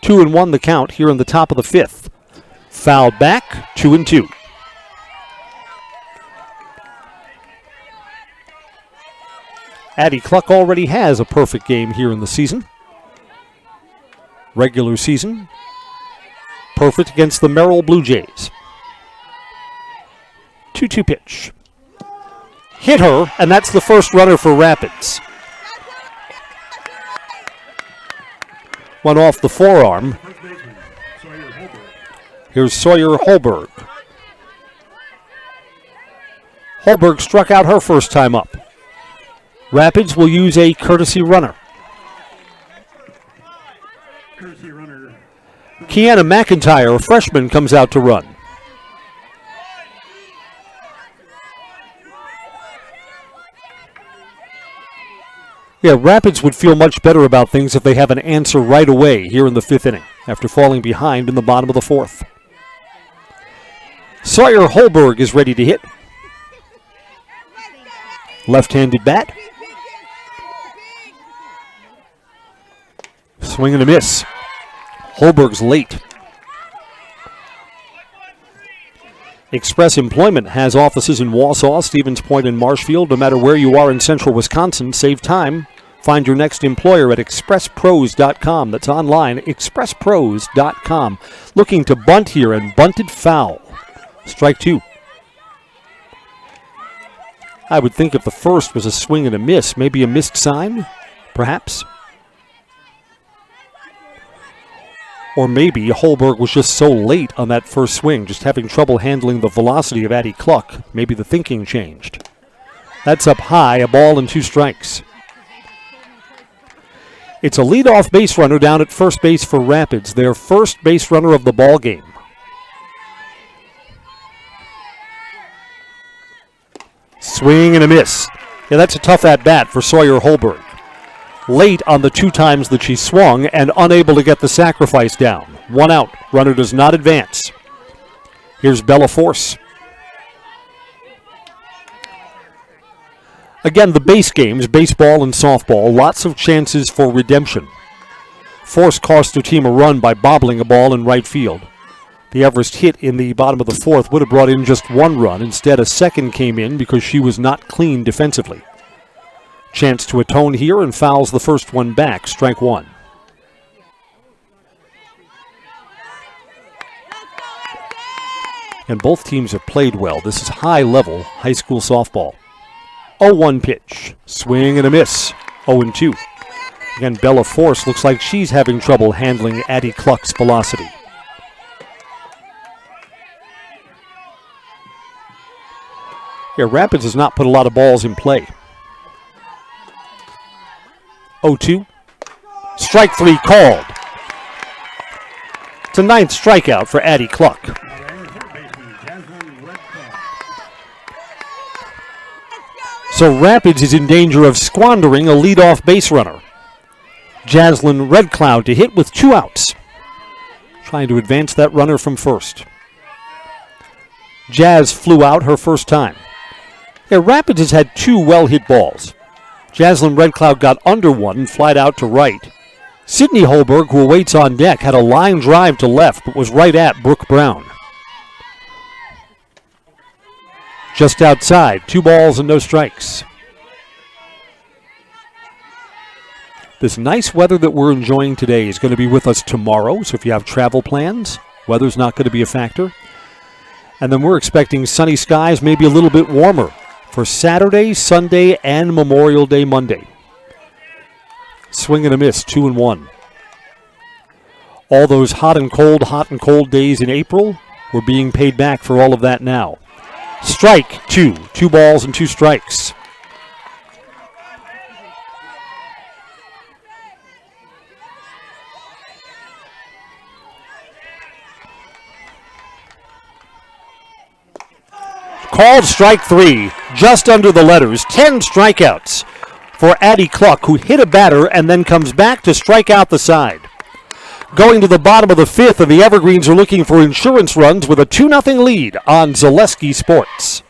Speaker 3: 2-1 the count here in the top of the 5th. Fouled back, 2-2. Addie Cluck already has a perfect game here in the season. Regular season. Perfect against the Merrill Blue Jays. 2-2 pitch. Hit her, and that's the first runner for Rapids. One off the forearm. Here's Sawyer Holberg. Holberg struck out her first time up. Rapids will use a courtesy runner. Kiana McIntyre, a freshman, comes out to run. Yeah, Rapids would feel much better about things if they have an answer right away here in the 5th inning after falling behind in the bottom of the 4th. Sawyer Holberg is ready to hit. Left-handed bat. Swing and a miss. Holberg's late. Express Employment has offices in Wausau, Stevens Point, and Marshfield. No matter where you are in central Wisconsin, save time. Find your next employer at expresspros.com. That's online, expresspros.com. Looking to bunt here and bunted foul. Strike 2. I would think if the first was a swing and a miss, maybe a missed sign, perhaps. Or maybe Holberg was just so late on that first swing, just having trouble handling the velocity of Addie Cluck. Maybe the thinking changed. That's up high, a ball and 2 strikes. It's a leadoff base runner down at first base for Rapids, their first base runner of the ball game. Swing and a miss. Yeah, that's a tough at-bat for Sawyer Holberg. Late on the 2 times that she swung and unable to get the sacrifice down. 1 out. Runner does not advance. Here's Bella Force. Again, the base games, baseball and softball, lots of chances for redemption. Force cost their team a run by bobbling a ball in right field. The Everest hit in the bottom of the 4th would have brought in just 1 run. Instead, a second came in because she was not clean defensively. Chance to atone here and fouls the first one back. Strike 1. And both teams have played well. This is high-level high school softball. 0-1 pitch. Swing and a miss. 0-2. Again, Bella Force looks like she's having trouble handling Addie Cluck's velocity. Yeah, Rapids has not put a lot of balls in play. 0-2. Strike 3 called. It's a 9th strikeout for Addie Cluck. So Rapids is in danger of squandering a leadoff base runner. Jaslyn Red Cloud to hit with 2 outs. Trying to advance that runner from first. Jazz flew out her first time. Yeah, Rapids has had 2 well-hit balls. Jaslyn Red Cloud got under one and flied out to right. Sydney Holberg, who awaits on deck, had a line drive to left but was right at Brooke Brown. Just outside, 2 balls and no strikes. This nice weather that we're enjoying today is going to be with us tomorrow, so if you have travel plans, weather's not going to be a factor. And then we're expecting sunny skies, maybe a little bit warmer for Saturday, Sunday, and Memorial Day Monday. Swing and a miss, 2-1. All those hot and cold days in April, we're being paid back for all of that now. Strike two. 2 balls and 2 strikes. Called strike 3, just under the letters. 10 strikeouts for Addie Cluck, who hit a batter and then comes back to strike out the side. Going to the bottom of the 5th, and the Evergreens are looking for insurance runs with a 2-0 lead on Zaleski Sports.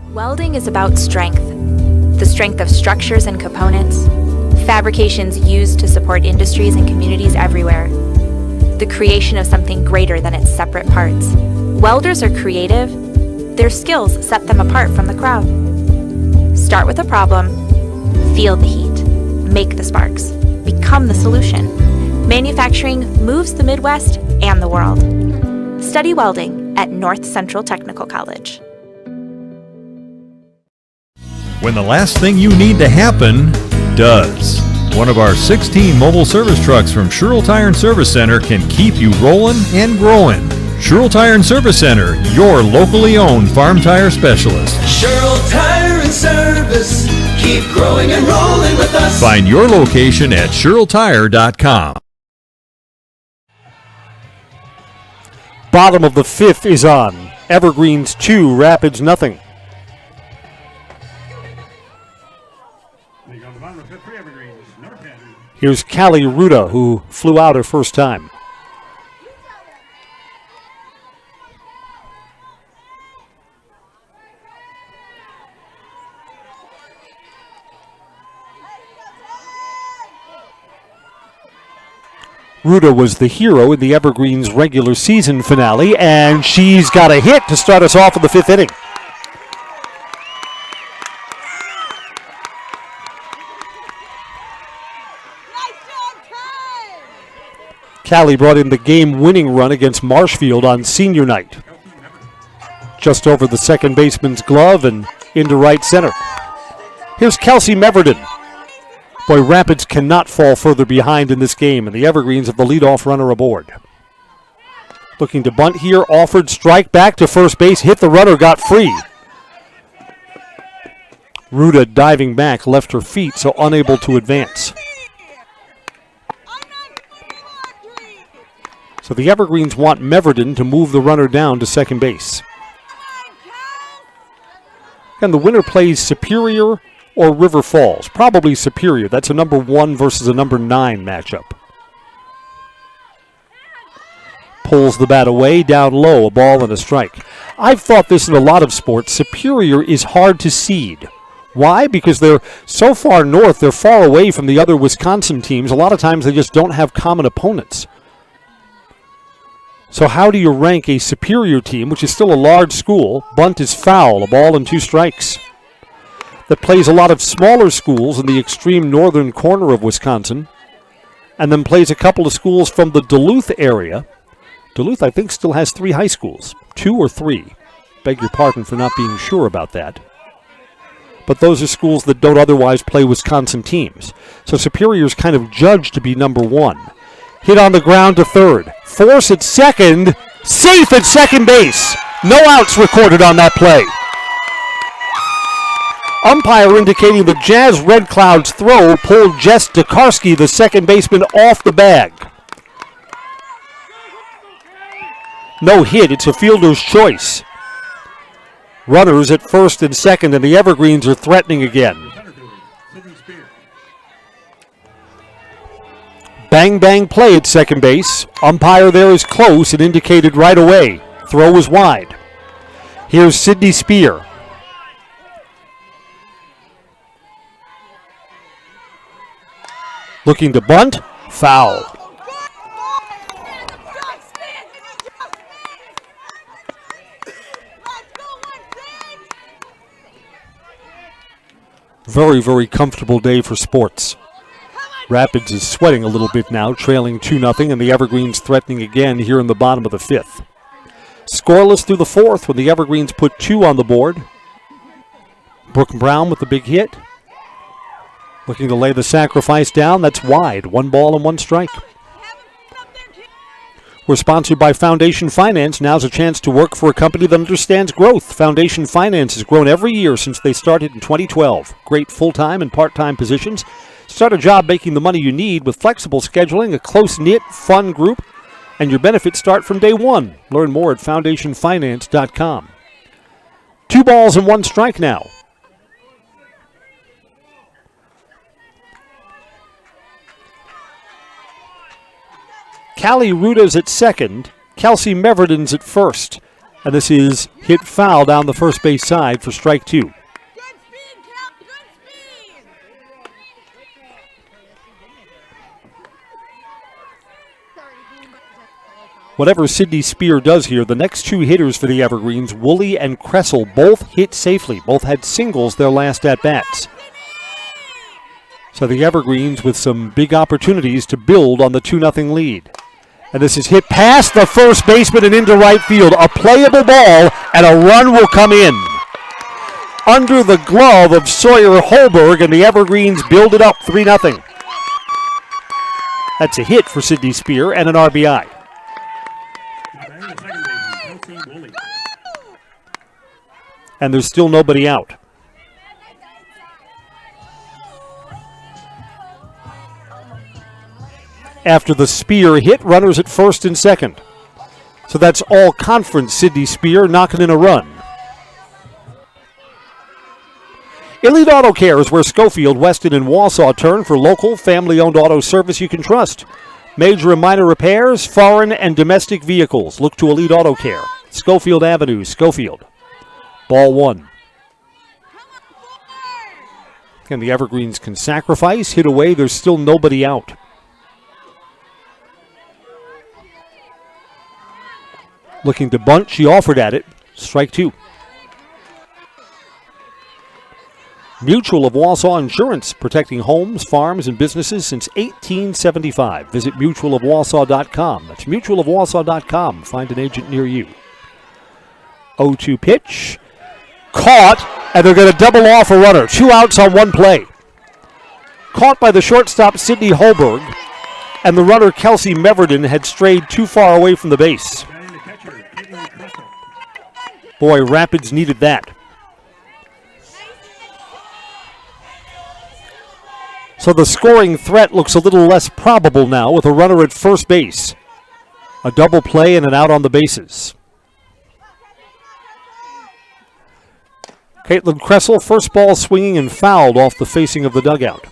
Speaker 1: Welding is about strength. The strength of structures and components, fabrications used to support industries and communities everywhere. The creation of something greater than its separate parts. Welders are creative. Their skills set them apart from the crowd. Start with a problem, feel the heat, make the sparks, become the solution. Manufacturing moves the Midwest and the world. Study welding at North Central Technical College.
Speaker 6: When the last thing you need to happen does. One of our 16 mobile service trucks from Sherrill Tire and Service Center can keep you rolling and growing. Sherrill Tire and Service Center, your locally owned farm tire specialist.
Speaker 9: Sherrill Tire and Service, keep growing and rolling with us.
Speaker 6: Find your location at SherrillTire.com.
Speaker 3: Bottom of the 5th is on. Evergreens 2, Rapids nothing. Here's Callie Ruda, who flew out her first time. Ruda was the hero in the Evergreens regular season finale, and she's got a hit to start us off in the 5th inning. Callie brought in the game-winning run against Marshfield on senior night. Just over the second baseman's glove and into right center. Here's Kelsey Meverden. Boy, Rapids cannot fall further behind in this game, and the Evergreens have the leadoff runner aboard. Looking to bunt here, offered, strike back to first base, hit the runner, got free. Ruda diving back, left her feet, so unable to advance. So the Evergreens want Meverden to move the runner down to second base. And the winner plays Superior or River Falls. Probably Superior. That's a number 1 versus a number 9 matchup. Pulls the bat away, down low, a ball and a strike. I've thought this in a lot of sports. Superior is hard to seed. Why? Because they're so far north, they're far away from the other Wisconsin teams. A lot of times they just don't have common opponents. So how do you rank a Superior team, which is still a large school? Bunt is foul, a ball and 2 strikes. That plays a lot of smaller schools in the extreme northern corner of Wisconsin, and then plays a couple of schools from the Duluth area. Duluth, I think, still has 3 high schools, 2 or 3. Beg your pardon for not being sure about that. But those are schools that don't otherwise play Wisconsin teams. So Superior's kind of judged to be number 1. Hit on the ground to third. Force at second. Safe at second base. No outs recorded on that play. Umpire indicating the Jazz Red Cloud's throw pulled Jess Dekarski, the second baseman, off the bag. No hit. It's a fielder's choice. Runners at first and second, and the Evergreens are threatening again. Bang, bang play at second base. Umpire there is close and indicated right away. Throw is wide. Here's Sydney Spear. Looking to bunt. Foul. Very, very comfortable day for sports. Rapids is sweating a little bit now, trailing 2-0, and the Evergreens threatening again here in the bottom of the 5th. Scoreless through the 4th when the Evergreens put 2 on the board. Brooke Brown with the big hit. Looking to lay the sacrifice down. That's wide. 1 ball and 1 strike. We're sponsored by Foundation Finance. Now's a chance to work for a company that understands growth. Foundation Finance has grown every year since they started in 2012. Great full-time and part-time positions. Start a job making the money you need with flexible scheduling, a close-knit, fun group, and your benefits start from day one. Learn more at foundationfinance.com. 2 balls and 1 strike now. Callie Ruda's at second, Kelsey Meverden's at first, and this is hit foul down the first base side for strike 2. Whatever Sydney Spear does here, the next 2 hitters for the Evergreens, Woolley and Kressel, both hit safely. Both had singles their last at-bats. So the Evergreens with some big opportunities to build on the 2-0 lead. And this is hit past the first baseman and into right field. A playable ball, and a run will come in. Under the glove of Sawyer Holberg, and the Evergreens build it up 3-0. That's a hit for Sydney Spear and an RBI. And there's still nobody out. After the Spear hit, runners at first and second. So that's all conference Sydney Spear knocking in a run. Elite Auto Care is where Schofield, Weston, and Wausau turn for local, family-owned auto service you can trust. Major and minor repairs, foreign and domestic vehicles. Look to Elite Auto Care. Schofield Avenue, Schofield. Ball 1. And the Evergreens can sacrifice, hit away. There's still nobody out. Looking to bunt, she offered at it. Strike 2. Mutual of Wausau Insurance, protecting homes, farms, and businesses since 1875. Visit mutualofwausau.com. That's mutualofwausau.com. Find an agent near you. 0-2 pitch. Caught, and they're going to double off a runner. 2 outs on 1 play. Caught by the shortstop, Sydney Holberg, and the runner, Kelsey Meverden, had strayed too far away from the base. Boy, Rapids needed that. So the scoring threat looks a little less probable now with a runner at first base. A double play and an out on the bases. Caitlin Kressel, first ball swinging and fouled off the facing of the dugout.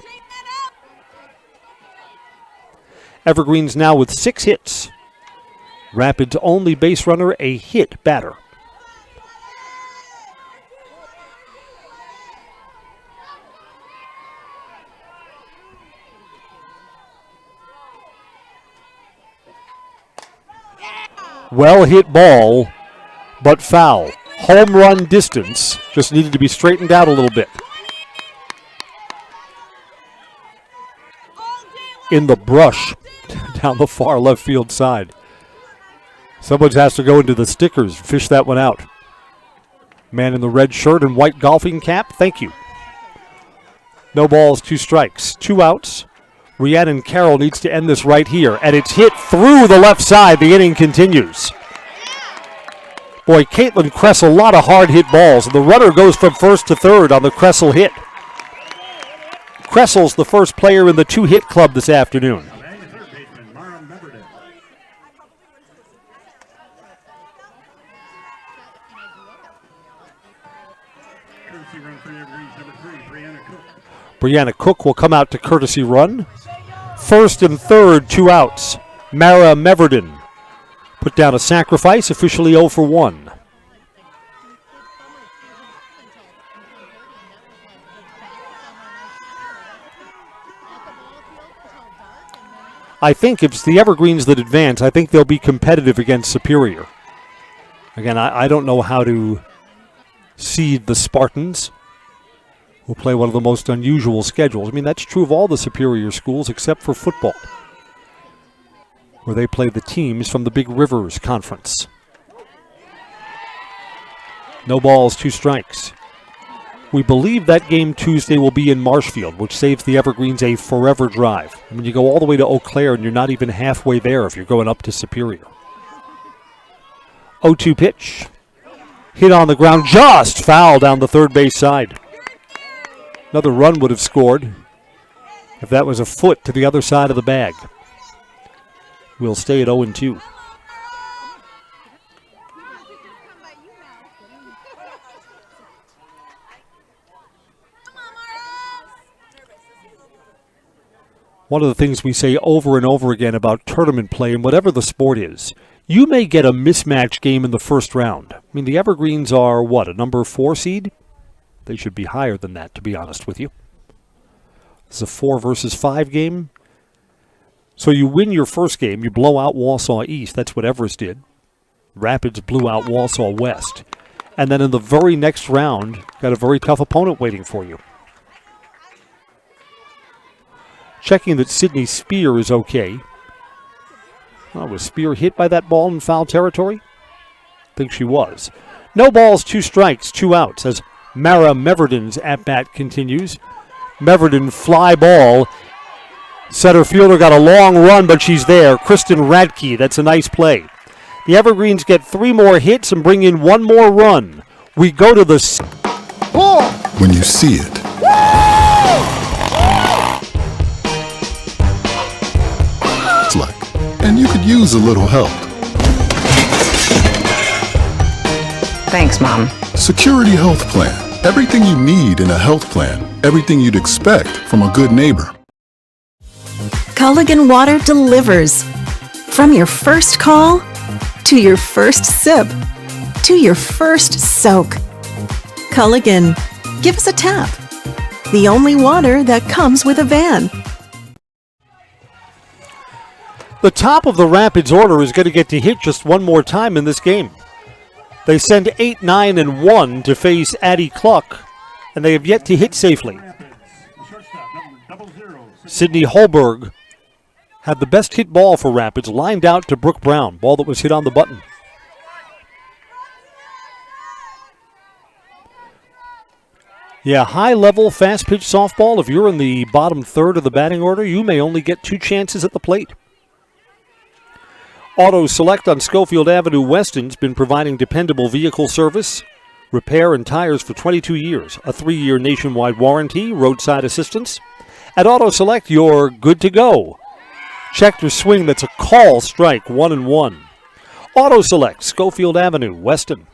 Speaker 3: Evergreens now with 6 hits. Rapids' only base runner, a hit batter. Well hit ball, but foul. Home run distance, just needed to be straightened out a little bit. In the brush, down the far left field side. Someone has to go into the stickers, fish that one out. Man in the red shirt and white golfing cap, thank you. No balls, 2 strikes, 2 outs. Rhiannon Carroll needs to end this right here, and it's hit through the left side. The inning continues. Boy, Caitlin Kressel, a lot of hard hit balls, and the runner goes from first to third on the Kressel hit. Kressel's the first player in the 2-hit club this afternoon. Brianna Cook will come out to courtesy run. First and third, 2 outs. Mara Meverden put down a sacrifice, officially 0 for 1. I think if it's the Evergreens that advance, I think they'll be competitive against Superior. Again, I don't know how to seed the Spartans, who play one of the most unusual schedules. I mean, that's true of all the Superior schools except for football, where they play the teams from the Big Rivers Conference. No balls, 2 strikes. We believe that game Tuesday will be in Marshfield, which saves the Evergreens a forever drive. I mean, you go all the way to Eau Claire, and you're not even halfway there if you're going up to Superior. 0-2 pitch. Hit on the ground, just foul down the third base side. Another run would have scored if that was a foot to the other side of the bag. We'll stay at 0-2. One of the things we say over and over again about tournament play, and whatever the sport is, you may get a mismatch game in the first round. I mean, the Evergreens are, what, a number 4 seed? They should be higher than that, to be honest with you. It's a 4 versus 5 game. So you win your first game, you blow out Wausau East. That's what Everest did. Rapids blew out Wausau West. And then in the very next round, got a very tough opponent waiting for you. Checking that Sydney Spear is okay. Oh, was Spear hit by that ball in foul territory? I think she was. No balls, 2 strikes, 2 outs as Mara Meverden's at-bat continues. Meverden fly ball. Center fielder got a long run, but she's there. Kristen Radke, that's a nice play. The Evergreens get 3 more hits and bring in 1 more run. We go to the...
Speaker 10: When you see it. Like, and you could use a little help.
Speaker 11: Thanks, Mom.
Speaker 10: Security Health Plan. Everything you need in a health plan. Everything you'd expect from a good neighbor.
Speaker 8: Culligan Water delivers. From your first call, to your first sip, to your first soak. Culligan, give us a tap. The only water that comes with a van.
Speaker 3: The top of the Rapids order is going to get to hit just one more time in this game. They send 8, 9, and 1 to face Addie Cluck, and they have yet to hit safely. Sydney Holberg had the best hit ball for Rapids, lined out to Brooke Brown, ball that was hit on the button. Yeah, high-level, fast-pitch softball, if you're in the bottom third of the batting order, you may only get 2 chances at the plate. Auto Select on Schofield Avenue Weston's been providing dependable vehicle service, repair, and tires for 22 years. A 3-year nationwide warranty, roadside assistance. At Auto Select, you're good to go. Checked or swing, that's a call, strike, 1-1. Auto Select, Schofield Avenue, Weston.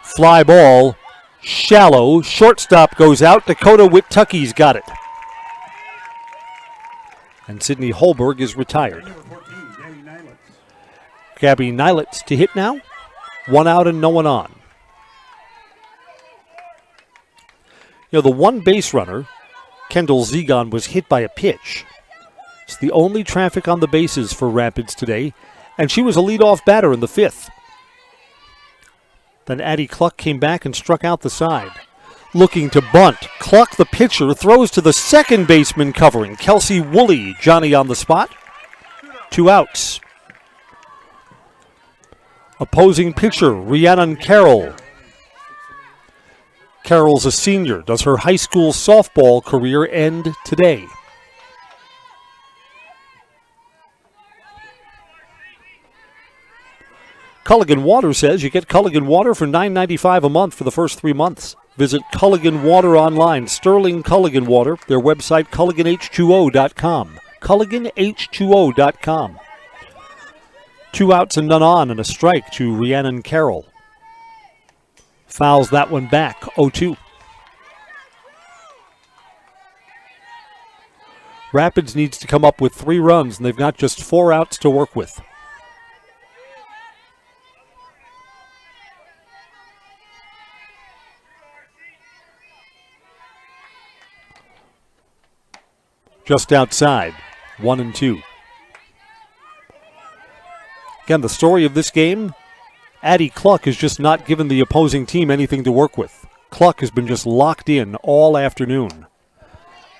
Speaker 3: Fly ball. Shallow, shortstop goes out. Dakota Witt-Tucky's got it. And Sydney Holberg is retired. Gabby Nylitz to hit now. 1 out and no one on. You know, the one base runner, Kendall Zegon, was hit by a pitch. It's the only traffic on the bases for Rapids today, and she was a leadoff batter in the 5th. Then Addie Cluck came back and struck out the side. Looking to bunt. Cluck, the pitcher, throws to the second baseman covering. Kelsey Woolley, Johnny on the spot. 2 outs. Opposing pitcher, Rhiannon Carroll. Carroll's a senior. Does her high school softball career end today? Culligan Water says you get Culligan Water for $9.95 a month for the first 3 months. Visit Culligan Water online. Sterling Culligan Water. Their website, CulliganH2O.com. CulliganH2O.com. 2 outs and none on, and a strike to Rhiannon Carroll. Fouls that one back, 0-2. Rapids needs to come up with 3 runs, and they've got just 4 outs to work with. Just outside, 1-2. Again, the story of this game, Addie Cluck has just not given the opposing team anything to work with. Cluck has been just locked in all afternoon.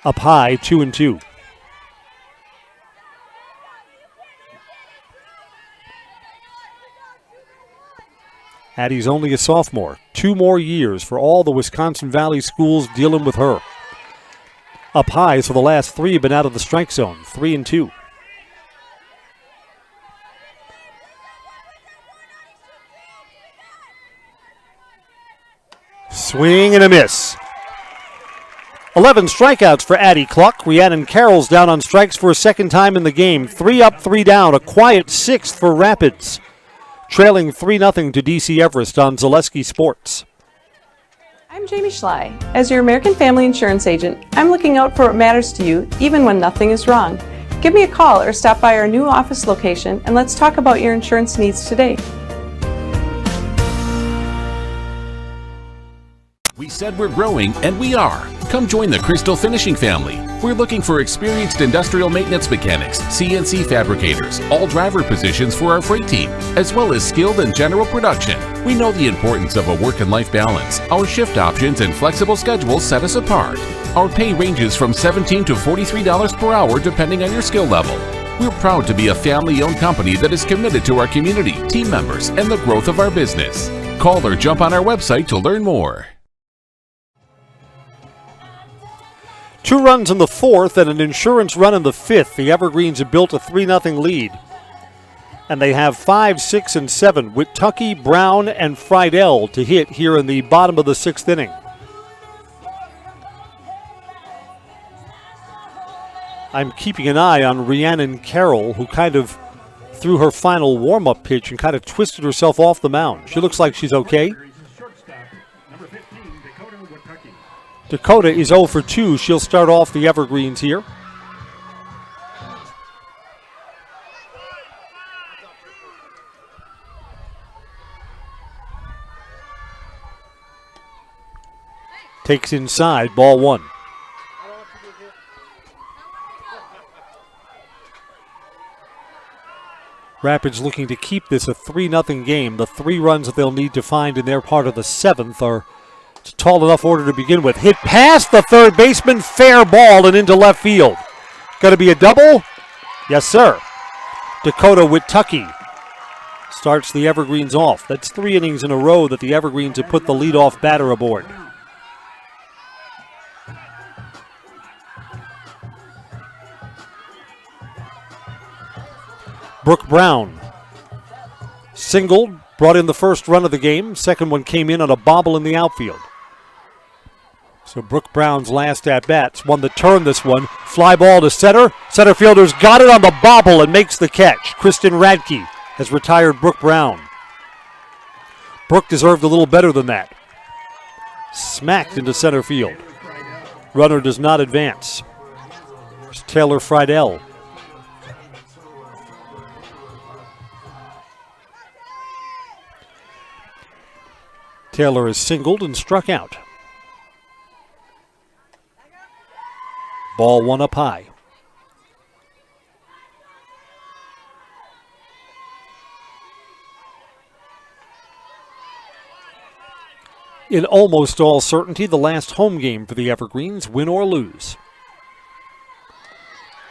Speaker 3: Up high, 2-2. Addie's only a sophomore. 2 more years for all the Wisconsin Valley schools dealing with her. up high, so the last 3 have been out of the strike zone, 3-2. Swing and a miss. 11 strikeouts for Addie Cluck. Rhiannon Carroll's down on strikes for a second time in the game. 3 up, 3 down. A quiet 6th for Rapids. Trailing 3-0 to DC Everest on Zaleski Sports.
Speaker 7: I'm Jamie Schley. As your American Family Insurance agent, I'm looking out for what matters to you, even when nothing is wrong. Give me a call or stop by our new office location, and let's talk about your insurance needs today.
Speaker 12: We said we're growing, and we are. Come join the Crystal Finishing family. We're looking for experienced industrial maintenance mechanics, CNC fabricators, all driver positions for our freight team, as well as skilled and general production. We know the importance of a work and life balance. Our shift options and flexible schedules set us apart. Our pay ranges from $17 to $43 per hour depending on your skill level. We're proud to be a family-owned company that is committed to our community, team members, and the growth of our business. Call or jump on our website to learn more.
Speaker 3: 2 runs in the 4th and an insurance run in the 5th. The Evergreens have built a 3-0 lead. And they have 5, 6, and 7 with Tucky, Brown, and Friedel to hit here in the bottom of the 6th inning. I'm keeping an eye on Rhiannon Carroll, who kind of threw her final warm-up pitch and kind of twisted herself off the mound. She looks like she's okay. Dakota is 0 for 2. She'll start off the Evergreens here. Takes inside, ball 1. Rapids looking to keep this a 3-0 game. The 3 runs that they'll need to find in their part of the 7th are tall enough order to begin with. Hit past the third baseman, fair ball and into left field. Going to be a double? Yes, sir. Dakota with Tucky starts the Evergreens off. That's 3 innings in a row that the Evergreens have put the leadoff batter aboard. Brooke Brown singled, brought in the first run of the game. Second one came in on a bobble in the outfield. So Brooke Brown's last at-bats, won the turn this one. Fly ball to center. Center fielder's got it on the bobble and makes the catch. Kristen Radke has retired Brooke Brown. Brooke deserved a little better than that. Smacked into center field. Runner does not advance. There's Taylor Friedel. Taylor is singled and struck out. Ball 1 up high. In almost all certainty, the last home game for the Evergreens, win or lose.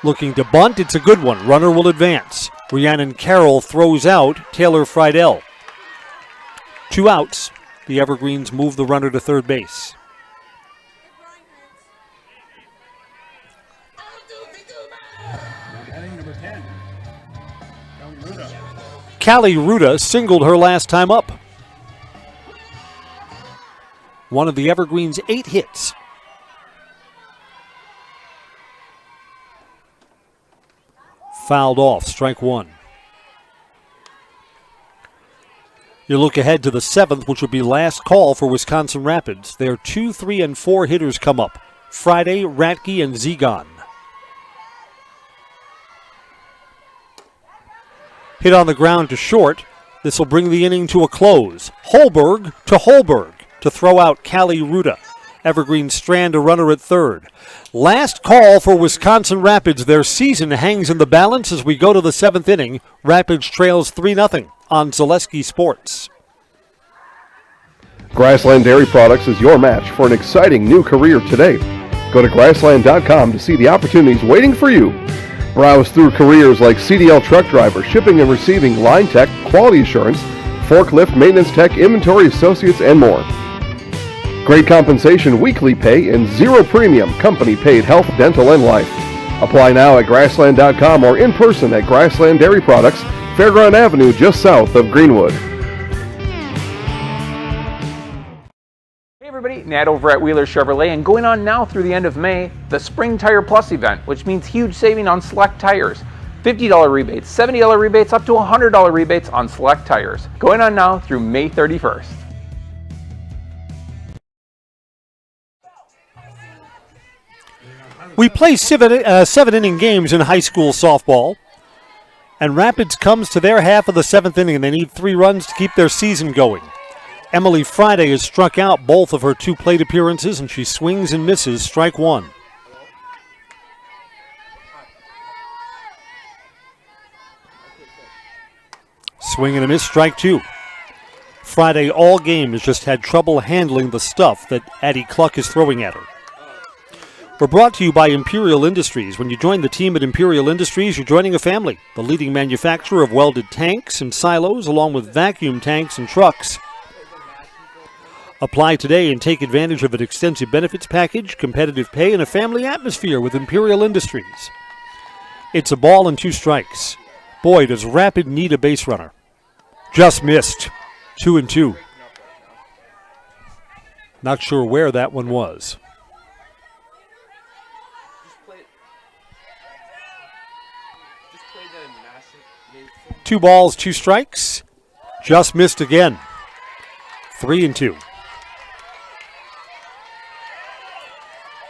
Speaker 3: Looking to bunt, it's a good one. Runner will advance. Rhiannon Carroll throws out Taylor Friedel. 2 outs. The Evergreens move the runner to third base. Callie Ruda singled her last time up. One of the Evergreens' 8 hits. Fouled off, strike 1. You look ahead to the 7th, which will be last call for Wisconsin Rapids. Their 2, 3, and 4 hitters come up. Friday, Ratke, and Zegon. Hit on the ground to short. This will bring the inning to a close. Holberg to throw out Callie Ruda. Evergreen strand a runner at third. Last call for Wisconsin Rapids. Their season hangs in the balance as we go to the 7th inning. Rapids trails 3-0 on Zaleski Sports.
Speaker 13: Grassland Dairy Products is your match for an exciting new career today. Go to grassland.com to see the opportunities waiting for you. Browse through careers like CDL truck driver, shipping and receiving, line tech, quality assurance, forklift, maintenance tech, inventory associates, and more. Great compensation, weekly pay, and zero premium company-paid health, dental, and life. Apply now at Grassland.com or in person at Grassland Dairy Products, Fairground Avenue, just south of Greenwood.
Speaker 20: Hey everybody, Nat over at Wheeler Chevrolet, and going on now through the end of May, the Spring Tire Plus event, which means huge saving on select tires. $50 rebates, $70 rebates, up to $100 rebates on select tires. Going on now through May 31st.
Speaker 3: We play 7-inning games in high school softball, and Rapids comes to their half of the 7th inning, and they need 3 runs to keep their season going. Emily Friday has struck out both of her 2 plate appearances, and she swings and misses strike 1. Swing and a miss, strike 2. Friday all game has just had trouble handling the stuff that Addie Cluck is throwing at her. We're brought to you by Imperial Industries. When you join the team at Imperial Industries, you're joining a family, the leading manufacturer of welded tanks and silos, along with vacuum tanks and trucks. Apply today and take advantage of an extensive benefits package, competitive pay, and a family atmosphere with Imperial Industries. It's a ball and 2 strikes. Boy, does Rapid need a base runner. Just missed. 2-2. Not sure where that one was. 2 balls, 2 strikes. Just missed again. 3-2.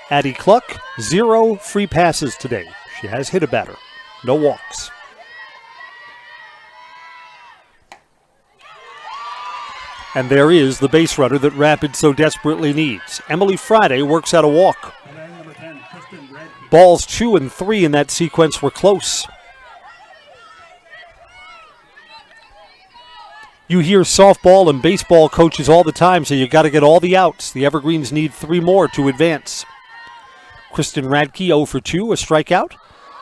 Speaker 3: Addie Cluck, 0 free passes today. She has hit a batter. No walks. And there is the base runner that Rapid so desperately needs. Emily Friday works out a walk. Balls 2 and 3 in that sequence were close. You hear softball and baseball coaches all the time say you got to get all the outs. The Evergreens need 3 more to advance. Kristen Radke 0 for 2, a strikeout.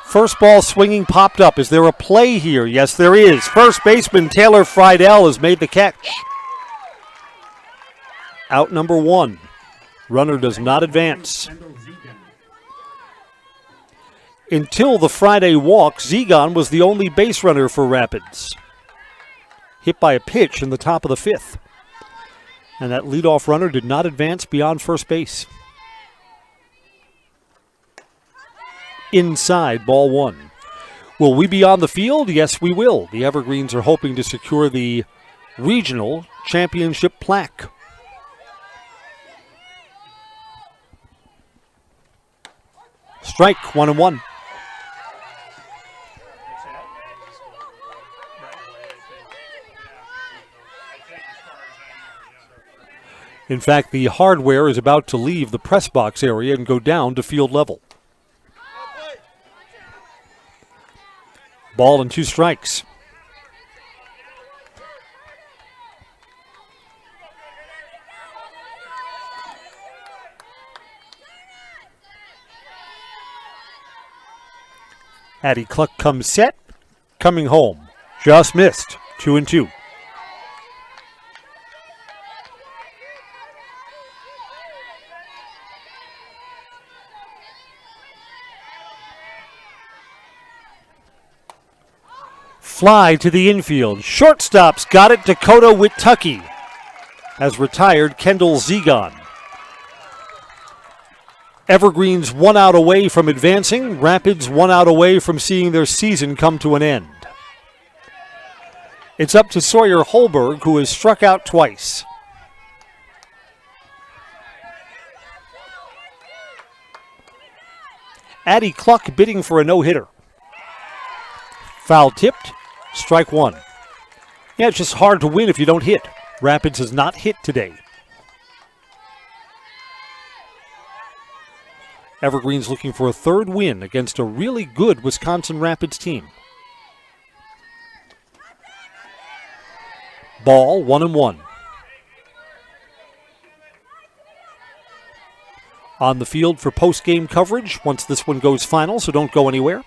Speaker 3: First ball swinging popped up. Is there a play here? Yes, there is. First baseman Taylor Friedel has made the catch. Out number 1. Runner does not advance. Until the Friday walk, Zegon was the only base runner for Rapids. Hit by a pitch in the top of the 5th. And that leadoff runner did not advance beyond first base. Inside, ball 1. Will we be on the field? Yes, we will. The Evergreens are hoping to secure the regional championship plaque. Strike, 1-1. In fact, the hardware is about to leave the press box area and go down to field level. Ball and 2 strikes. Addie Cluck comes set, coming home. Just missed, 2-2. Fly to the infield. Shortstop's got it. Dakota Witucky has retired Kendall Zegon. Evergreens 1 out away from advancing. Rapids 1 out away from seeing their season come to an end. It's up to Sawyer Holberg, who has struck out twice. Addie Cluck bidding for a no-hitter. Foul tipped. Strike 1. Yeah, it's just hard to win if you don't hit. Rapids has not hit today. Evergreens looking for a 3rd win against a really good Wisconsin Rapids team. Ball, 1-1. On the field for post-game coverage once this one goes final, so don't go anywhere.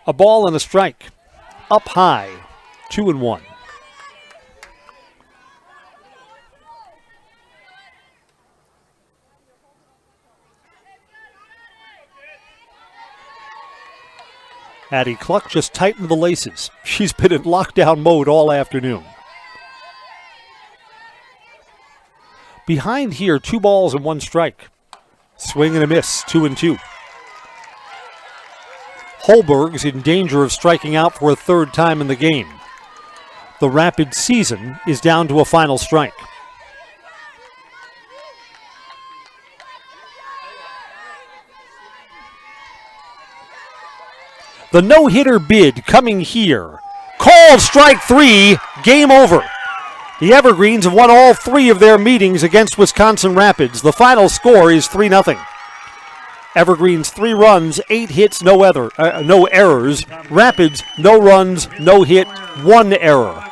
Speaker 3: A ball and a strike. Up high, 2-1. Addie Cluck just tightened the laces. She's been in lockdown mode all afternoon. Behind here, 2 balls and 1 strike. Swing and a miss, 2-2. Holberg's in danger of striking out for a 3rd time in the game. The Rapids season is down to a final strike. The no-hitter bid coming here. Called strike 3, game over. The Evergreens have won all 3 of their meetings against Wisconsin Rapids. The final score is 3-0. Evergreens 3 runs, 8 hits, no errors. Rapids, no runs, no hit, 1 error.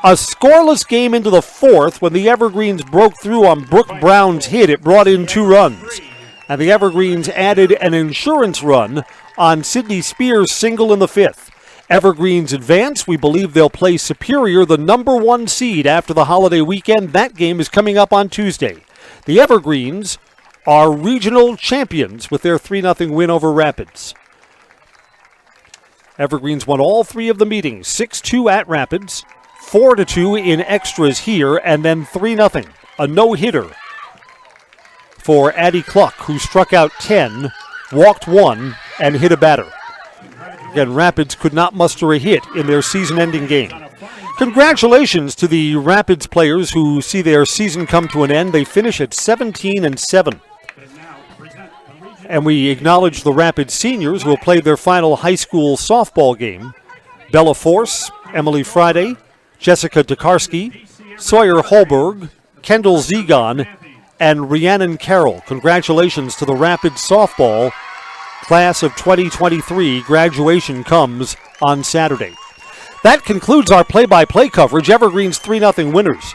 Speaker 3: A scoreless game into the 4th when the Evergreens broke through on Brooke Brown's hit. It brought in 2 runs. And the Evergreens added an insurance run on Sidney Spears' single in the 5th. Evergreens advance. We believe they'll play Superior, the number 1 seed, after the holiday weekend. That game is coming up on Tuesday. The Evergreens are regional champions with their 3-0 win over Rapids. Evergreens won all 3 of the meetings, 6-2 at Rapids, 4-2 in extras here, and then 3-0. A no-hitter for Addie Cluck, who struck out 10, walked 1, and hit a batter. Again, Rapids could not muster a hit in their season-ending game. Congratulations to the Rapids players who see their season come to an end. They finish at 17-7. And we acknowledge the Rapids seniors who will play their final high school softball game. Bella Force, Emily Friday, Jessica Tokarski, Sawyer Holberg, Kendall Zegon, and Rhiannon Carroll. Congratulations to the Rapids softball class of 2023. Graduation comes on Saturday. That concludes our play-by-play coverage. Evergreens 3-0 winners.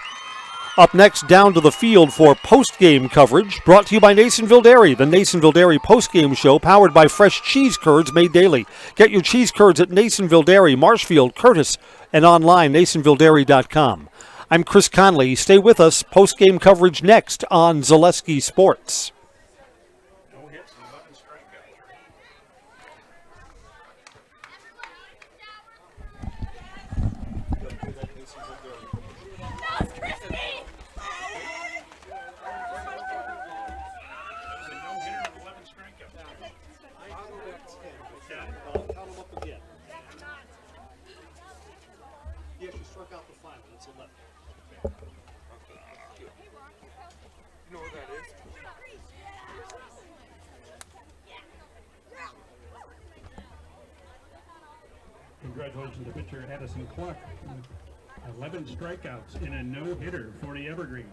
Speaker 3: Up next, down to the field for post-game coverage, brought to you by Nasonville Dairy, the Nasonville Dairy post-game show powered by fresh cheese curds made daily. Get your cheese curds at Nasonville Dairy, Marshfield, Curtis, and online, NasonvilleDairy.com. I'm Chris Conley. Stay with us. Post-game coverage next on Zaleski Sports.
Speaker 2: Congratulations to pitcher Addison Cluck. 11 strikeouts in a no-hitter for the Evergreens.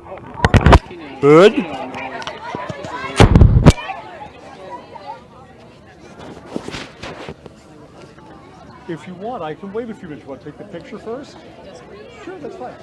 Speaker 3: Good. If you want, I can wait a few minutes. You want to take the picture first? Sure, that's fine.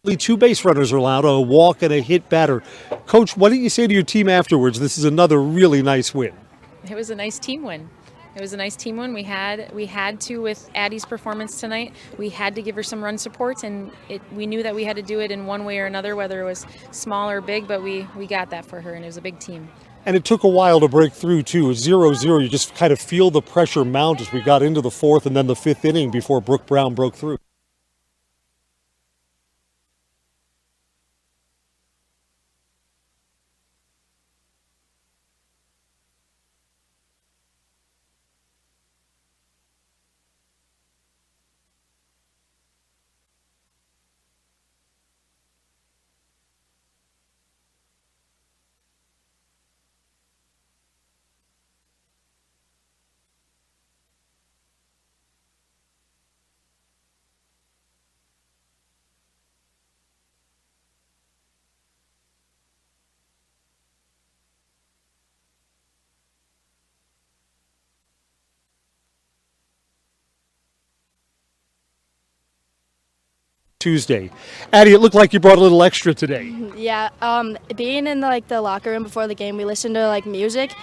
Speaker 3: Only 2 base runners are allowed, a walk and a hit batter. Coach, what did you say to your team afterwards? This is another really nice win.
Speaker 14: It was a nice team win. It was a nice team win. We had to, with Addie's performance tonight, we had to give her some run support, and we knew that we had to do it in one way or another, whether it was small or big, but we got that for her, and it was a big team.
Speaker 3: And it took a while to break through, too. 0-0, you just kind of feel the pressure mount as we got into the 4th and then the 5th inning before Brooke Brown broke through. Tuesday. Addie, it looked like you brought a little extra today.
Speaker 15: Yeah, being in the locker room before the game, we listened to music,